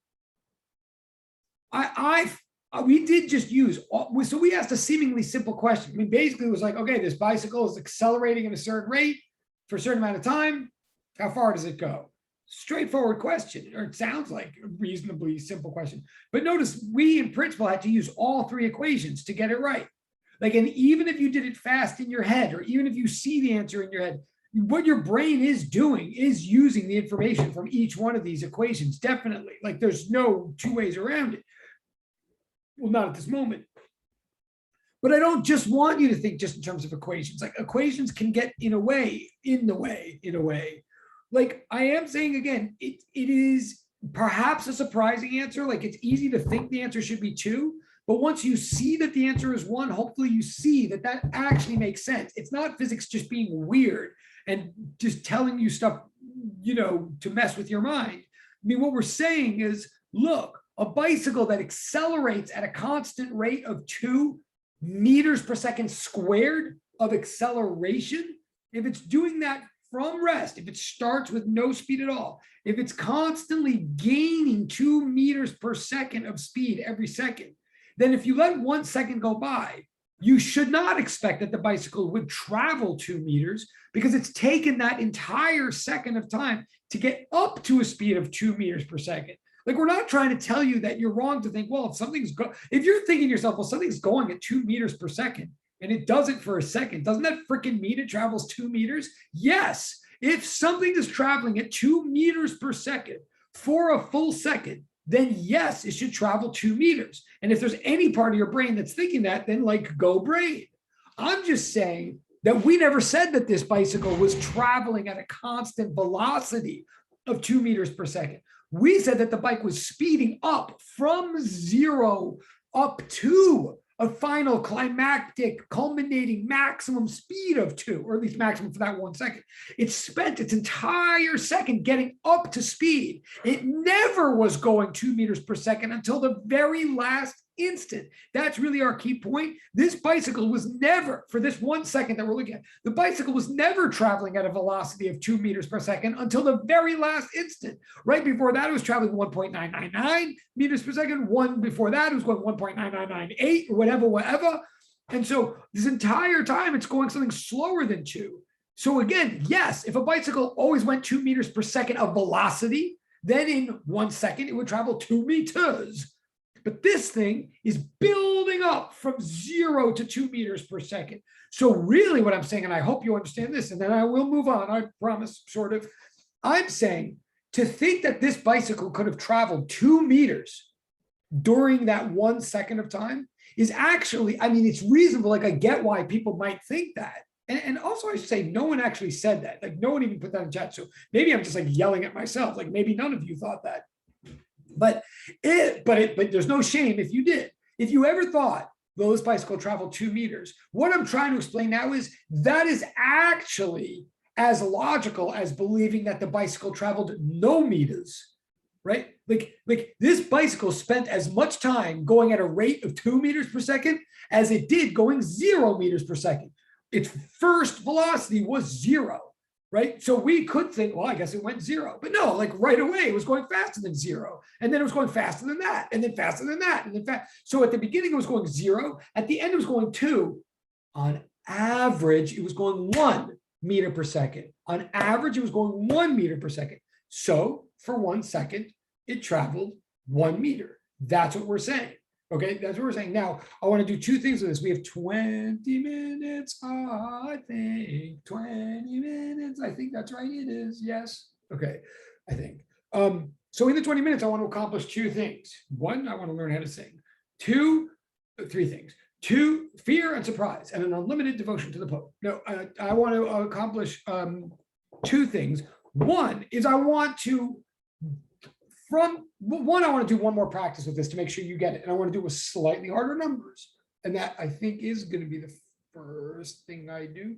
we did just use, so we asked a seemingly simple question. I mean, basically it was like, okay, this bicycle is accelerating at a certain rate for a certain amount of time. How far does it go? Straightforward question, or it sounds like a reasonably simple question. But notice we in principle had to use all three equations to get it right. Like, and even if you did it fast in your head, or even if you see the answer in your head, what your brain is doing is using the information from each one of these equations, definitely. Like there's no two ways around it. Well, not at this moment. But I don't just want you to think just in terms of equations. Like equations can get in the way. Like I am saying again, it is perhaps a surprising answer. Like it's easy to think the answer should be 2. But once you see that the answer is 1, hopefully you see that that actually makes sense. It's not physics just being weird and just telling you stuff, you know, to mess with your mind. I mean, what we're saying is, look, a bicycle that accelerates at a constant rate of 2 meters per second squared of acceleration, if it's doing that from rest, if it starts with no speed at all, if it's constantly gaining 2 meters per second of speed every second, then if you let 1 second go by, you should not expect that the bicycle would travel 2 meters, because it's taken that entire second of time to get up to a speed of 2 meters per second. Like we're not trying to tell you that you're wrong to think, well, if you're thinking to yourself, well, something's going at 2 meters per second and it does it for a second, doesn't that freaking mean it travels 2 meters? Yes. If something is traveling at 2 meters per second for a full second, then yes, it should travel 2 meters. And if there's any part of your brain that's thinking that, then like go brain. I'm just saying that we never said that this bicycle was traveling at a constant velocity of 2 meters per second. We said that the bike was speeding up from 0 up to a final climactic culminating maximum speed of 2, or at least maximum for that 1 second. It spent its entire second getting up to speed. It never was going 2 meters per second until the very last instant. That's really our key point. This bicycle was never, for this 1 second that we're looking at, the bicycle was never traveling at a velocity of 2 meters per second until the very last instant. Right before that, it was traveling 1.999 meters per second. One before that, it was going 1.9998 or whatever. And so this entire time, it's going something slower than 2. So again, yes, if a bicycle always went 2 meters per second of velocity, then in 1 second, it would travel 2 meters. But this thing is building up from 0 to 2 meters per second. So really what I'm saying, and I hope you understand this, and then I will move on, I promise, sort of. I'm saying to think that this bicycle could have traveled 2 meters during that 1 second of time is actually, I mean, it's reasonable. Like I get why people might think that. And also I should say, no one actually said that. Like no one even put that in chat. So maybe I'm just like yelling at myself. Like maybe none of you thought that. But there's no shame if you did. If you ever thought, well, this bicycle traveled 2 meters, what I'm trying to explain now is that is actually as logical as believing that the bicycle traveled no meters, right? Like this bicycle spent as much time going at a rate of 2 meters per second as it did going 0 meters per second. Its first velocity was 0. Right? So we could think, well, I guess it went 0, but no, like right away, it was going faster than 0. And then it was going faster than that, and then faster than that. And then so at the beginning, it was going 0. At the end, it was going 2. On average, it was going 1 meter per second. On average, it was going 1 meter per second. So for 1 second, it traveled 1 meter. That's what we're saying. Okay, that's what we're saying. Now, I want to do 2 things with this. We have 20 minutes, I think. 20 minutes. I think that's right. It is. Yes. Okay, I think. So in the 20 minutes, I want to accomplish 2 things. 1, I want to learn how to sing. 2, 3 things. 2, fear and surprise, and an unlimited devotion to the poet. No, I want to accomplish 2 things. One is I want to do one more practice with this to make sure you get it. And I want to do with slightly harder numbers. And that I think is going to be the first thing I do.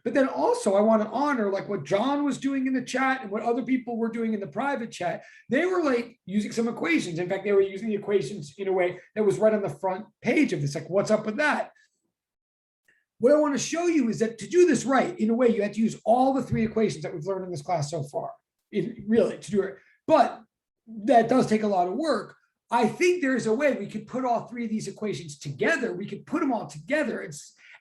But then also I want to honor like what John was doing in the chat and what other people were doing in the private chat. They were like using some equations. In fact, they were using the equations in a way that was right on the front page of this. Like, what's up with that? What I want to show you is that to do this right, in a way, you have to use all the 3 equations that we've learned in this class so far, really, to do it. But that does take a lot of work. I think there's a way we could put all 3 of these equations together. We could put them all together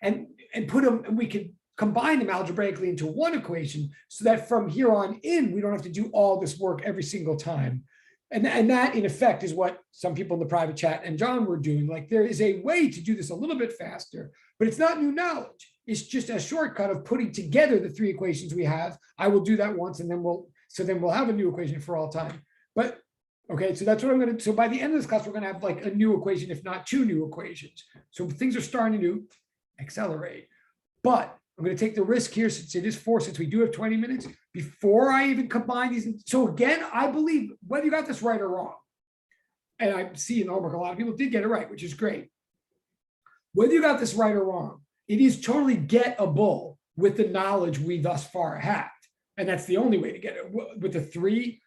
and put them, and we could combine them algebraically into one equation so that from here on in, we don't have to do all this work every single time. And that, in effect, is what some people in the private chat and John were doing. Like, there is a way to do this a little bit faster, but it's not new knowledge. It's just a shortcut of putting together the 3 equations we have. I will do that once, and then we'll have a new equation for all time. But okay, so that's what I'm going to. So by the end of this class, we're going to have like a new equation, if not 2 new equations. So things are starting to accelerate. But I'm going to take the risk here, since it is 4, since we do have 20 minutes, before I even combine these. So again, I believe whether you got this right or wrong, and I see in the homework, a lot of people did get it right, which is great. Whether you got this right or wrong, it is totally gettable with the knowledge we thus far have. And that's the only way to get it. With the 3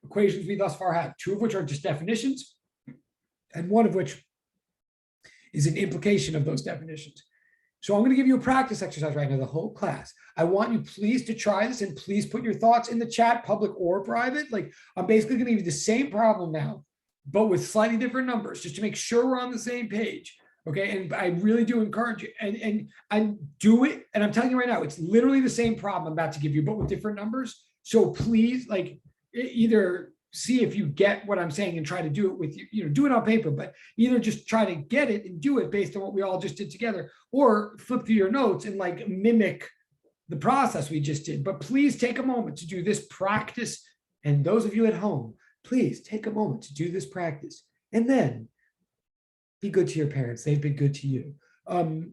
equations we thus far have, 2 of which are just definitions, and 1 of which is an implication of those definitions. So I'm going to give you a practice exercise right now, the whole class. I want you please to try this, and please put your thoughts in the chat, public or private. Like, I'm basically going to give you the same problem now, but with slightly different numbers, just to make sure we're on the same page. Okay, and I really do encourage you, and do it. And I'm telling you right now, it's literally the same problem I'm about to give you, but with different numbers. So please, like, either see if you get what I'm saying and try to do it with you, do it on paper, but either just try to get it and do it based on what we all just did together, or flip through your notes and like mimic the process we just did. But please take a moment to do this practice. And those of you at home, please take a moment to do this practice, and then be good to your parents. They've been good to you. And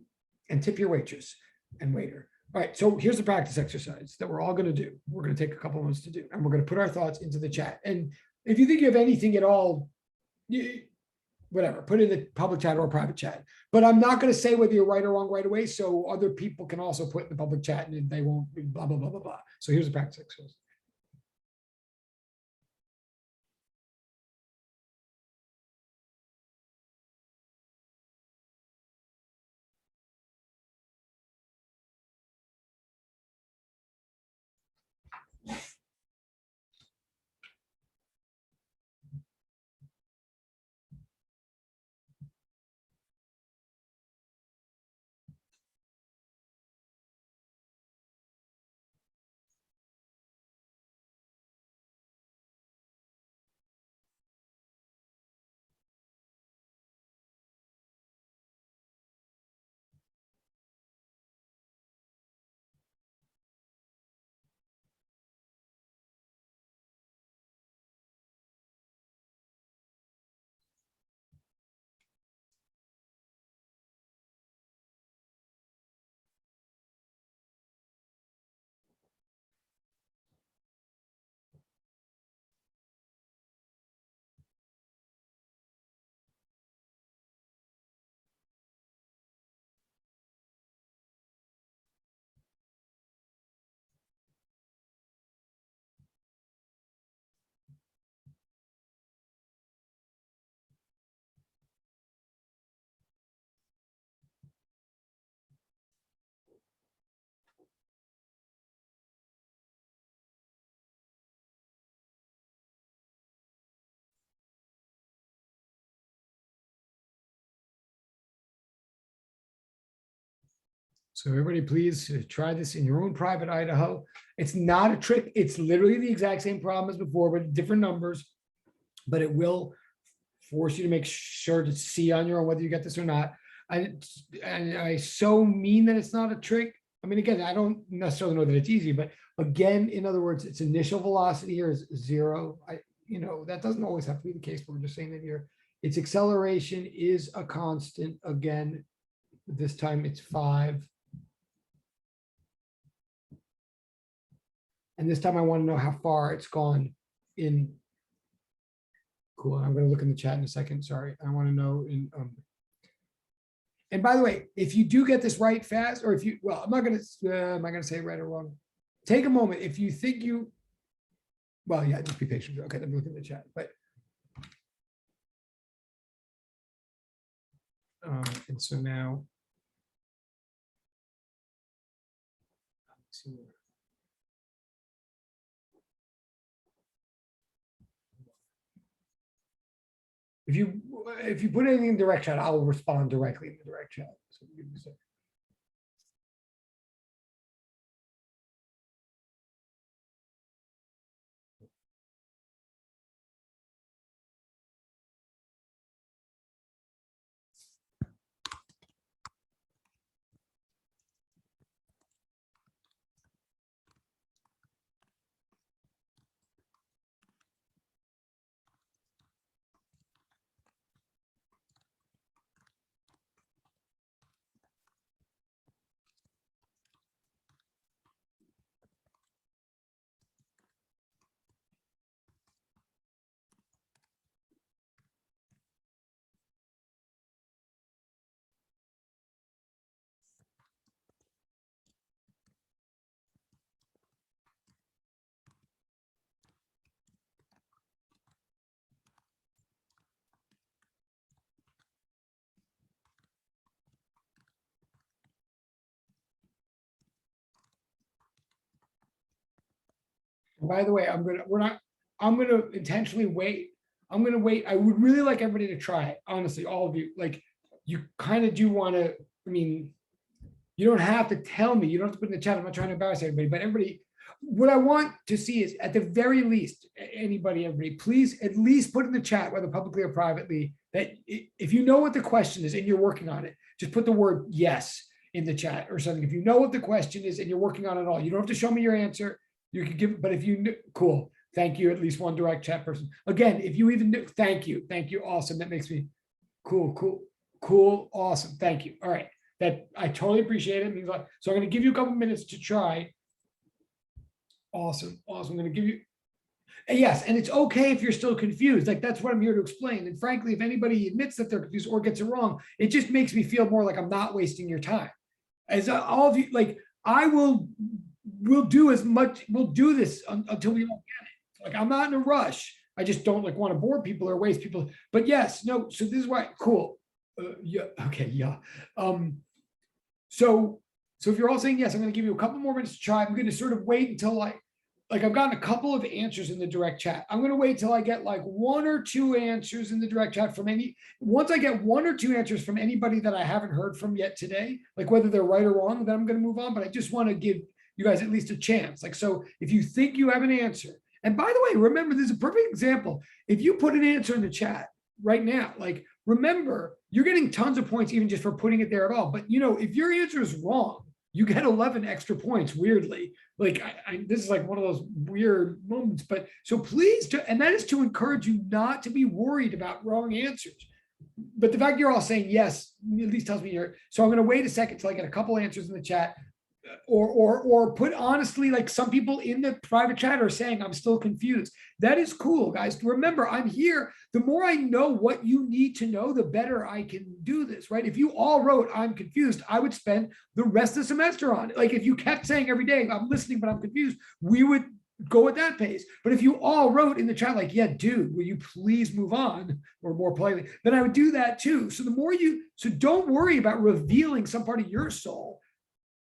tip your waitress and waiter. All right, so here's the practice exercise that we're all going to do. We're going to take a couple of minutes to do, and we're going to put our thoughts into the chat. And if you think you have anything at all, whatever, put it in the public chat or private chat. But I'm not going to say whether you're right or wrong right away, so other people can also put in the public chat, and they won't be blah, blah, blah, blah, blah. So here's the practice exercise. So everybody, please try this in your own private Idaho. It's not a trick. It's literally the exact same problem as before, but different numbers. But it will force you to make sure to see on your own whether you get this or not. And I so mean that it's not a trick. I mean, again, I don't necessarily know that it's easy, but again, in other words, its initial velocity here is 0. That doesn't always have to be the case, but we're just saying that here. Its acceleration is a constant. Again, This time it's 5. And this time I want to know how far it's gone in. Cool. I'm going to look in the chat in a second. Sorry. I want to know in. And by the way, if you do get this right fast, or if you, well, I'm not going to, am I going to say it right or wrong? Take a moment. If you think you, well, yeah, just be patient. Okay, let me look in the chat. But, and so now, let's see. If you put anything in direct chat, I'll respond directly in the direct chat. So give me a second. By the way, I'm gonna intentionally wait. I'm gonna wait. I would really like everybody to try it. Honestly, all of you, like, you kind of do want to. I mean, you don't have to tell me. You don't have to put in the chat. I'm not trying to embarrass everybody, but everybody, what I want to see is, at the very least, anybody, everybody, please at least put in the chat, whether publicly or privately, that if you know what the question is and you're working on it, just put the word yes in the chat or something. If you know what the question is and you're working on it all, you don't have to show me your answer. You can give, but if you knew, cool. Thank you. At least one direct chat person. Again, if you even knew, thank you. Thank you. Awesome. That makes me cool. Awesome. Thank you. All right. That I totally appreciate it. It means a lot. So I'm going to give you a couple minutes to try. Awesome. I'm going to give you, and yes, and it's okay if you're still confused. Like, that's what I'm here to explain. And frankly, if anybody admits that they're confused or gets it wrong, it just makes me feel more like I'm not wasting your time. As all of you, like, we'll do as much, we'll do this until we all get it. Like, I'm not in a rush. I just don't want to bore people or waste people. But yes, no. So this is why. Cool. Yeah. Okay. Yeah. So if you're all saying yes, I'm going to give you a couple more minutes to try. I'm going to sort of wait until I've gotten a couple of answers in the direct chat. I'm going to wait till I get like 1 or 2 answers in the direct chat from once I get 1 or 2 answers from anybody that I haven't heard from yet today, like whether they're right or wrong, then I'm going to move on. But I just want to give you guys at least a chance. Like, so if you think you have an answer, and by the way, remember, this is a perfect example. If you put an answer in the chat right now, like, remember, you're getting tons of points even just for putting it there at all. But if your answer is wrong, you get 11 extra points, weirdly. Like, this is like one of those weird moments, but so please, and that is to encourage you not to be worried about wrong answers. But the fact you're all saying yes, at least tells me you're, so I'm going to wait a second till I get a couple answers in the chat. Or put honestly, like some people in the private chat are saying, I'm still confused. That is cool, guys. Remember, I'm here. The more I know what you need to know, the better I can do this, right? If you all wrote, I'm confused, I would spend the rest of the semester on it. Like, if you kept saying every day, I'm listening, but I'm confused, we would go at that pace. But if you all wrote in the chat, like, yeah, dude, will you please move on, or more politely, then I would do that too. So the more so don't worry about revealing some part of your soul.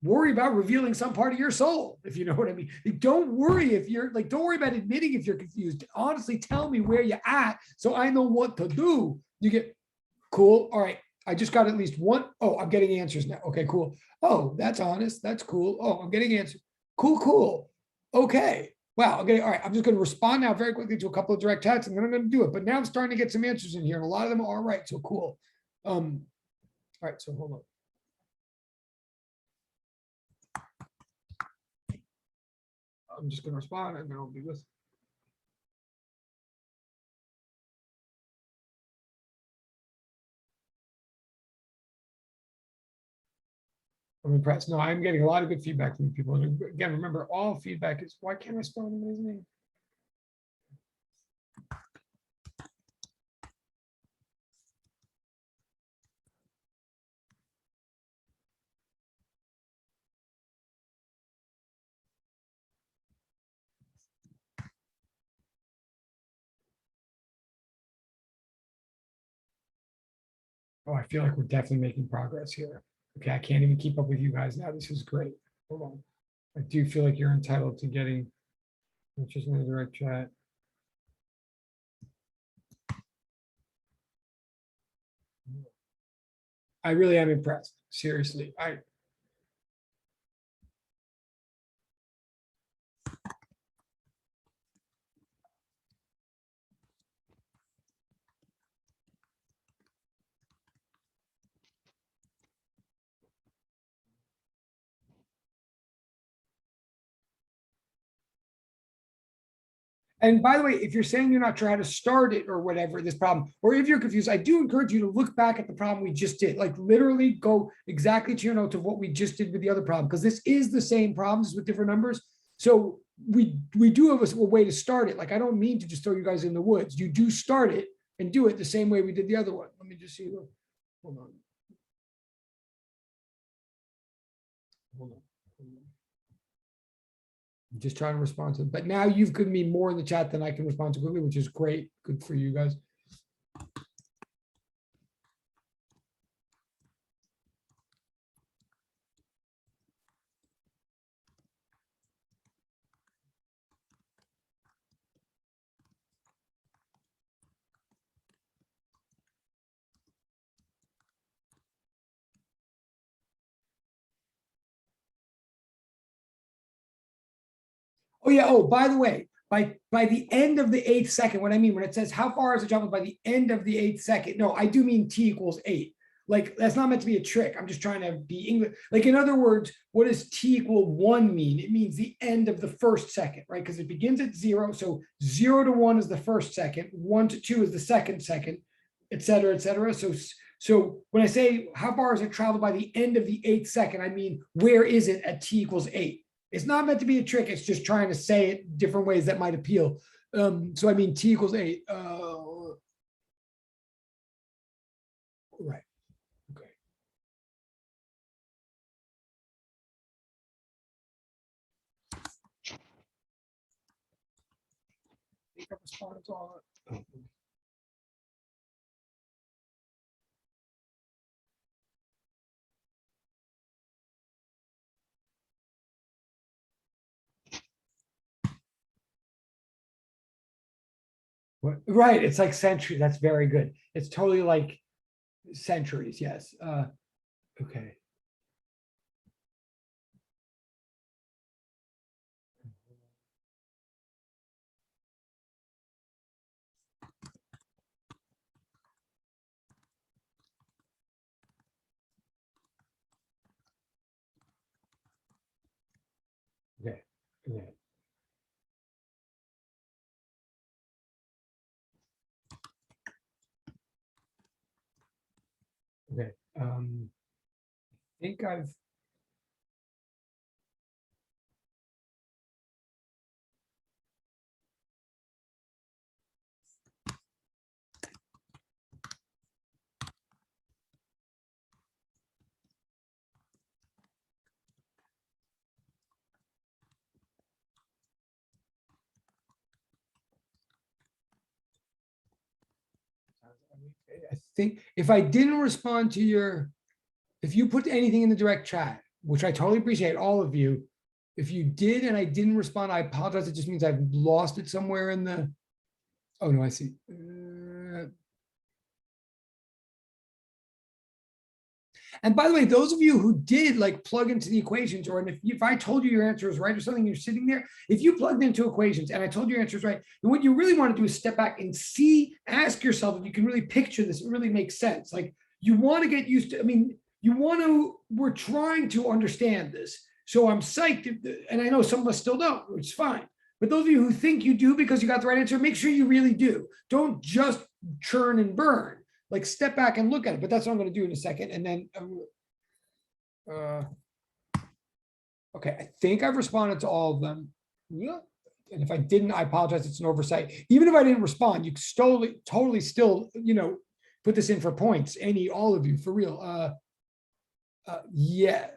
Worry about revealing some part of your soul, if you know what I mean. Like, don't worry if you're like, don't worry about admitting if you're confused. Honestly, tell me where you're at so I know what to do. You get cool. All right. I just got at least one. Oh, I'm getting answers now. Okay, cool. Oh, that's honest. That's cool. Oh, I'm getting answers. Cool. Okay. Wow. Okay. All right. I'm just going to respond now very quickly to a couple of direct chats, and then I'm going to do it. But now I'm starting to get some answers in here, and a lot of them are right. So cool. All right. So hold on. I'm just going to respond, and then I'll do this. I'm impressed. No, I'm getting a lot of good feedback from people. And again, remember, all feedback is, why can't I spell anybody's name? Oh, I feel like we're definitely making progress here. Okay, I can't even keep up with you guys now. This is great. Hold on. I do feel like you're entitled to getting, which is in the direct chat. I really am impressed. Seriously. And by the way, if you're saying you're not sure how to start it or whatever, this problem, or if you're confused, I do encourage you to look back at the problem we just did. Like literally go exactly to your notes of what we just did with the other problem, because this is the same problems with different numbers. So we do have a way to start it. Like I don't mean to just throw you guys in the woods. You do start it and do it the same way we did the other one. Let me just see. Hold on. Hold on. I'm just trying to respond to them. But now you've given me more in the chat than I can respond to quickly, which is great. Good for you guys. Oh yeah. Oh, by the way, by the end of the 8th second, what I mean when it says how far is the jump by the end of the 8th second? No, I do mean t equals 8. Like that's not meant to be a trick. I'm just trying to be English. Like in other words, what does t equal 1 mean? It means the end of the 1st second, right? Because it begins at 0. So 0 to 1 is the 1st second, 1 to 2 is the 2nd second, et cetera, et cetera. So when I say how far is it traveled by the end of the 8th second, I mean where is it at t equals 8? It's not meant to be a trick. It's just trying to say it different ways that might appeal. So I mean, t equals 8. Right. Okay. I think I responded to all that. What? Right. It's like centuries. That's very good. It's totally like centuries. Yes. Okay. Okay. Okay. Okay. I think I've. I think if I didn't respond to your, if you put anything in the direct chat, which I totally appreciate, all of you, if you did and I didn't respond, I apologize. It just means I've lost it somewhere in the, oh no, I see. And by the way, those of you who did like plug into the equations, or if I told you your answer is right or something, you're sitting there, if you plugged into equations and I told you your answer is right, then what you really want to do is step back and see, ask yourself if you can really picture this, it really makes sense. Like you want to get used to, I mean, we're trying to understand this. So I'm psyched, and I know some of us still don't, which is fine. But those of you who think you do because you got the right answer, make sure you really do. Don't just churn and burn. Like step back and look at it. But that's what I'm going to do in a second. And then Okay, I think I've responded to all of them. Yeah. And if I didn't, I apologize. It's an oversight. Even if I didn't respond, you totally still, put this in for points. All of you, for real. Yeah.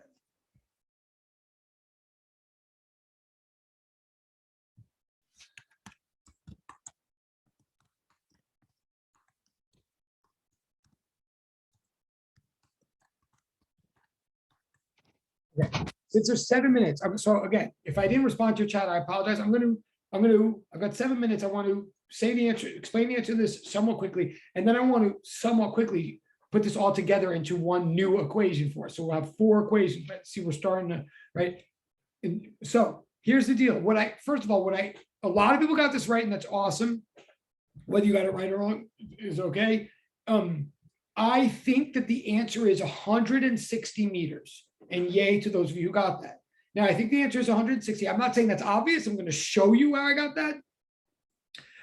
Okay. Since there's 7 minutes, so again, if I didn't respond to your chat, I apologize. I've got 7 minutes. I want to say the answer, explain the answer to this somewhat quickly, and then I want to somewhat quickly put this all together into one new equation for us. So we'll have 4 equations. Let's see, we're starting to, right? And so here's the deal. First of all, a lot of people got this right, and that's awesome. Whether you got it right or wrong is okay. I think that the answer is 160 meters. And yay to those of you who got that. Now, I think the answer is 160. I'm not saying that's obvious. I'm going to show you how I got that.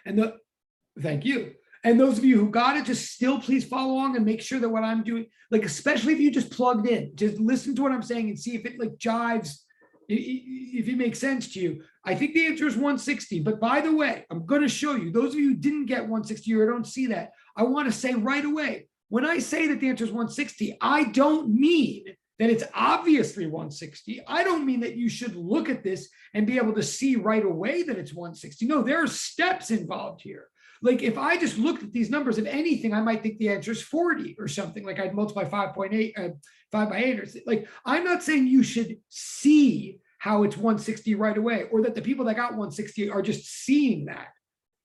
And thank you. And those of you who got it, just still please follow along and make sure that what I'm doing, like, especially if you just plugged in, just listen to what I'm saying and see if it like jives, if it makes sense to you. I think the answer is 160. But by the way, I'm going to show you, those of you who didn't get 160 or don't see that, I want to say right away, when I say that the answer is 160, I don't mean that it's obviously 160. I don't mean that you should look at this and be able to see right away that it's 160. No, there are steps involved here. Like if I just looked at these numbers, if anything, I might think the answer is 40 or something. Like I'd multiply 5 by 8, or like, I'm not saying you should see how it's 160 right away, or that the people that got 160 are just seeing that.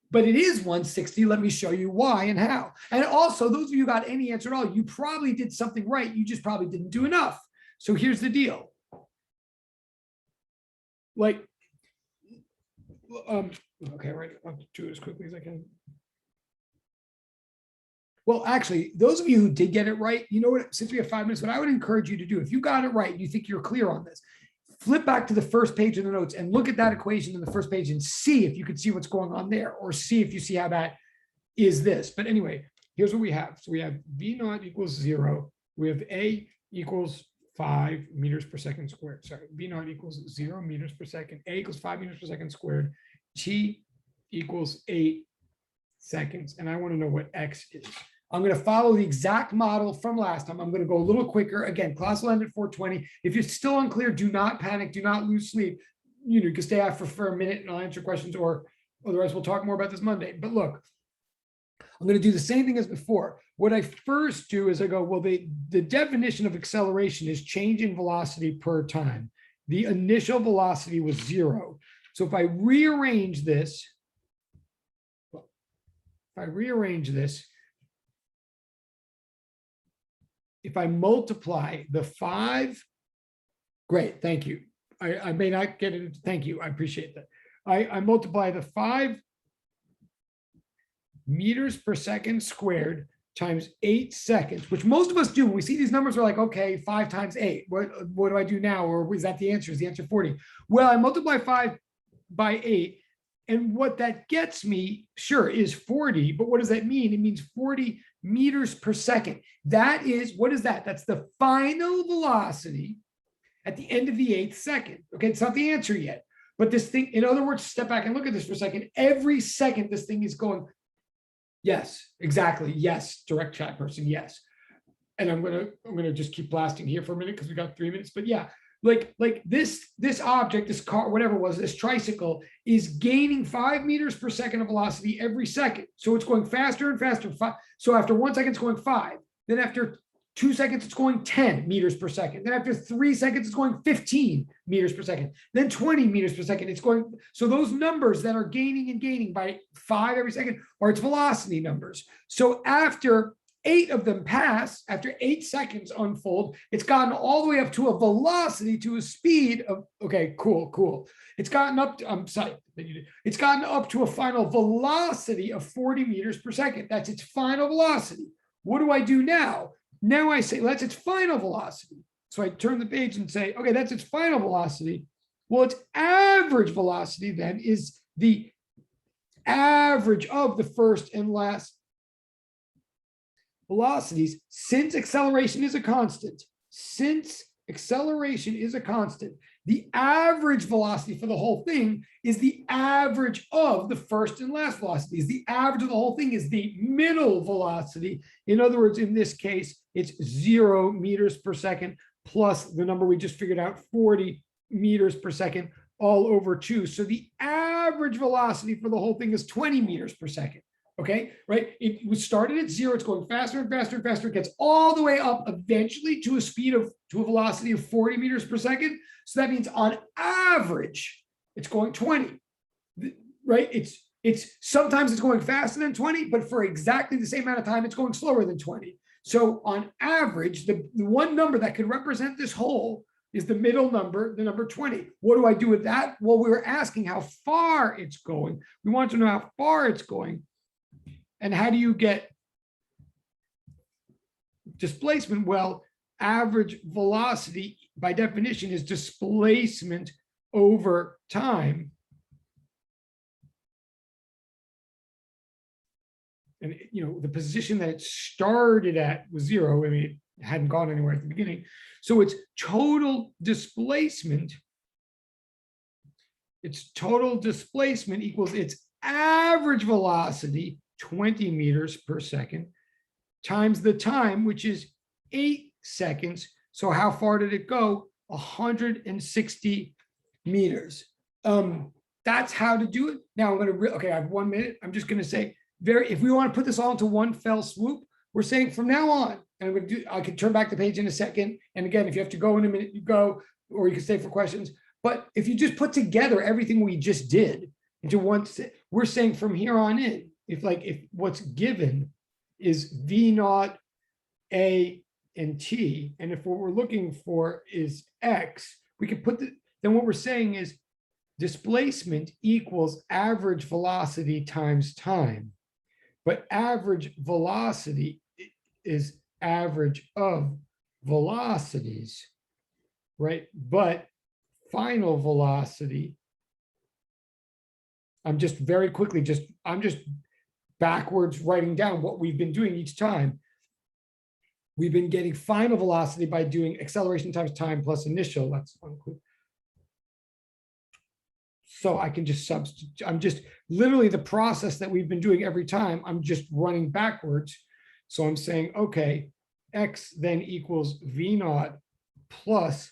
But it is 160. Let me show you why and how. And also, those of you who got any answer at all, you probably did something right. You just probably didn't do enough. So here's the deal. Like, okay, right. I'll do it as quickly as I can. Well, actually, those of you who did get it right, you know what, since we have 5 minutes, what I would encourage you to do, if you got it right and you think you're clear on this, flip back to the first page of the notes and look at that equation in the first page and see if you can see what's going on there, or see if you see how that is this. But anyway, here's what we have. So we have V naught equals 0. We have A equals 5 meters per second squared. Sorry, V naught equals 0 meters per second. A equals 5 meters per second squared. T equals 8 seconds. And I want to know what X is. I'm going to follow the exact model from last time. I'm going to go a little quicker. Again, class will end at 4:20. If you're still unclear, do not panic. Do not lose sleep. You can stay after for a minute and I'll answer questions, or otherwise we'll talk more about this Monday. But look, I'm going to do the same thing as before. What I first do is I go, well, the definition of acceleration is change in velocity per time. The initial velocity was 0. So if I rearrange this, if I multiply the 5, great, thank you. I may not get it. Thank you. I appreciate that. I multiply the 5 meters per second squared times 8 seconds, which most of us do. When we see these numbers, we're like, okay, 5 times 8. What do I do now? Or is that the answer? Is the answer 40? Well, I multiply 5 by 8. And what that gets me, sure, is 40. But what does that mean? It means 40 meters per second. That is, what is that? That's the final velocity at the end of the 8th second. Okay, it's not the answer yet. But this thing, in other words, step back and look at this for a second. Every second this thing is going, yes, exactly. Yes, direct chat person, yes. And I'm gonna just keep blasting here for a minute because we got 3 minutes. But yeah, like this object, this car, whatever it was, this tricycle is gaining 5 meters per second of velocity every second. So it's going faster and faster. So after 1 second, it's going 5. Then after 2 seconds, it's going 10 meters per second. Then after 3 seconds, it's going 15 meters per second. Then 20 meters per second. It's going, so those numbers that are gaining and gaining by 5 every second are its velocity numbers. So after 8 of them pass, after 8 seconds unfold, it's gotten all the way up to a velocity, to a speed of, okay, cool. It's gotten up to, I'm psyched that you did. It's gotten up to a final velocity of 40 meters per second. That's its final velocity. What do I do now? Now I say, that's its final velocity. So I turn the page and say, okay, that's its final velocity. Well, its average velocity then is the average of the first and last velocities, since acceleration is a constant. The average velocity for the whole thing is the average of the first and last velocities. The average of the whole thing is the middle velocity. In other words, in this case, it's 0 meters per second plus the number we just figured out, 40 meters per second, all over 2. So the average velocity for the whole thing is 20 meters per second. Okay, right? It was started at 0. It's going faster and faster and faster. It gets all the way up eventually to a velocity of 40 meters per second. So that means on average, it's going 20, right? It's sometimes it's going faster than 20, but for exactly the same amount of time, it's going slower than 20. So on average, the one number that could represent this whole is the middle number, the number 20. What do I do with that? Well, we were asking how far it's going. We want to know how far it's going. And how do you get displacement? Well, average velocity by definition is displacement over time. And the position that it started at was 0. I mean, it hadn't gone anywhere at the beginning. So it's total displacement. Its total displacement equals its average velocity, 20 meters per second, times the time, which is 8 seconds. So how far did it go? 160 meters. That's how to do it. Now I'm going to, okay, I have 1 minute. I'm just going to say, if we want to put this all into one fell swoop, we're saying from now on, and I'm going to do, I can turn back the page in a second. And again, if you have to go in a minute, you go, or you can stay for questions. But if you just put together everything we just did into one, we're saying from here on in, if what's given is V naught, A, and T, and if what we're looking for is X, we can put then what we're saying is displacement equals average velocity times time. But average velocity is average of velocities, right? But final velocity, I'm just very quickly, I'm just backwards writing down what we've been doing each time. We've been getting final velocity by doing acceleration times time plus initial. That's one quick. So I can just substitute. I'm just literally the process that we've been doing every time. I'm just running backwards. So I'm saying, okay, X then equals V naught plus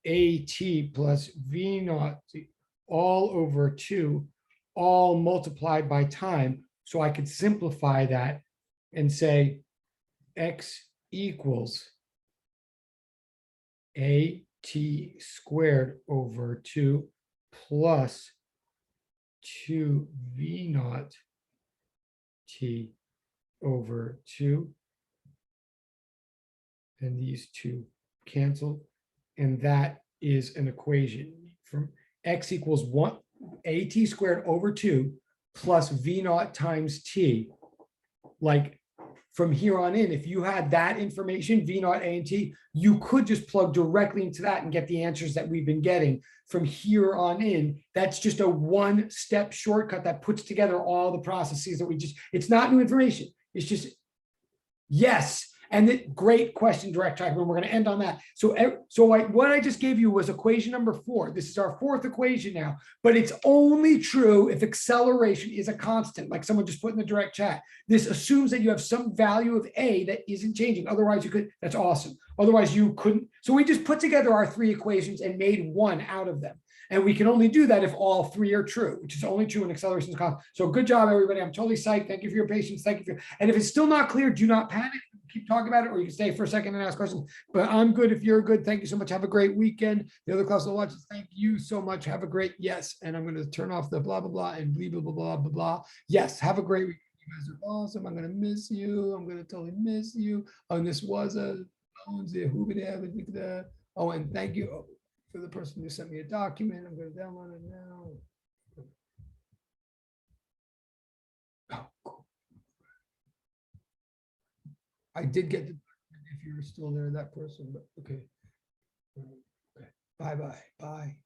AT plus V naught all over 2, all multiplied by time. So I could simplify that and say X equals AT squared over 2 plus 2 V naught T over 2. And these two cancel. And that is an equation from X equals 1 AT squared over 2 plus V naught times T. Like from here on in, if you had that information, V naught, A, and T, you could just plug directly into that and get the answers that we've been getting from here on in. That's just a one-step shortcut that puts together all the processes that it's not new information. It's just, yes. And great question, Direct Track, and we're going to end on that. So what I just gave you was equation number 4. This is our 4th equation now, but it's only true if acceleration is a constant, like someone just put in the direct chat. This assumes that you have some value of A that isn't changing. Otherwise, you could, that's awesome. Otherwise, you couldn't. So we just put together our 3 equations and made one out of them. And we can only do that if all 3 are true, which is only true in acceleration is constant. So good job, everybody. I'm totally psyched. Thank you for your patience. Thank you for, and if it's still not clear, do not panic. Keep talking about it, or you can stay for a second and ask questions. But I'm good if you're good. Thank you so much. Have a great weekend. The other class will watch. Thank you so much. Have a great, yes. And I'm going to turn off the blah, blah, blah, and blah, blah, blah, blah, blah, blah. Yes, have a great weekend. You guys are awesome. I'm going to miss you. I'm going to totally miss you. Oh, and this was oh, and thank you for the person who sent me a document. I'm going to download it now. Oh, cool. I did get the document if you're still there, that person, but okay. Okay. Bye-bye. Bye.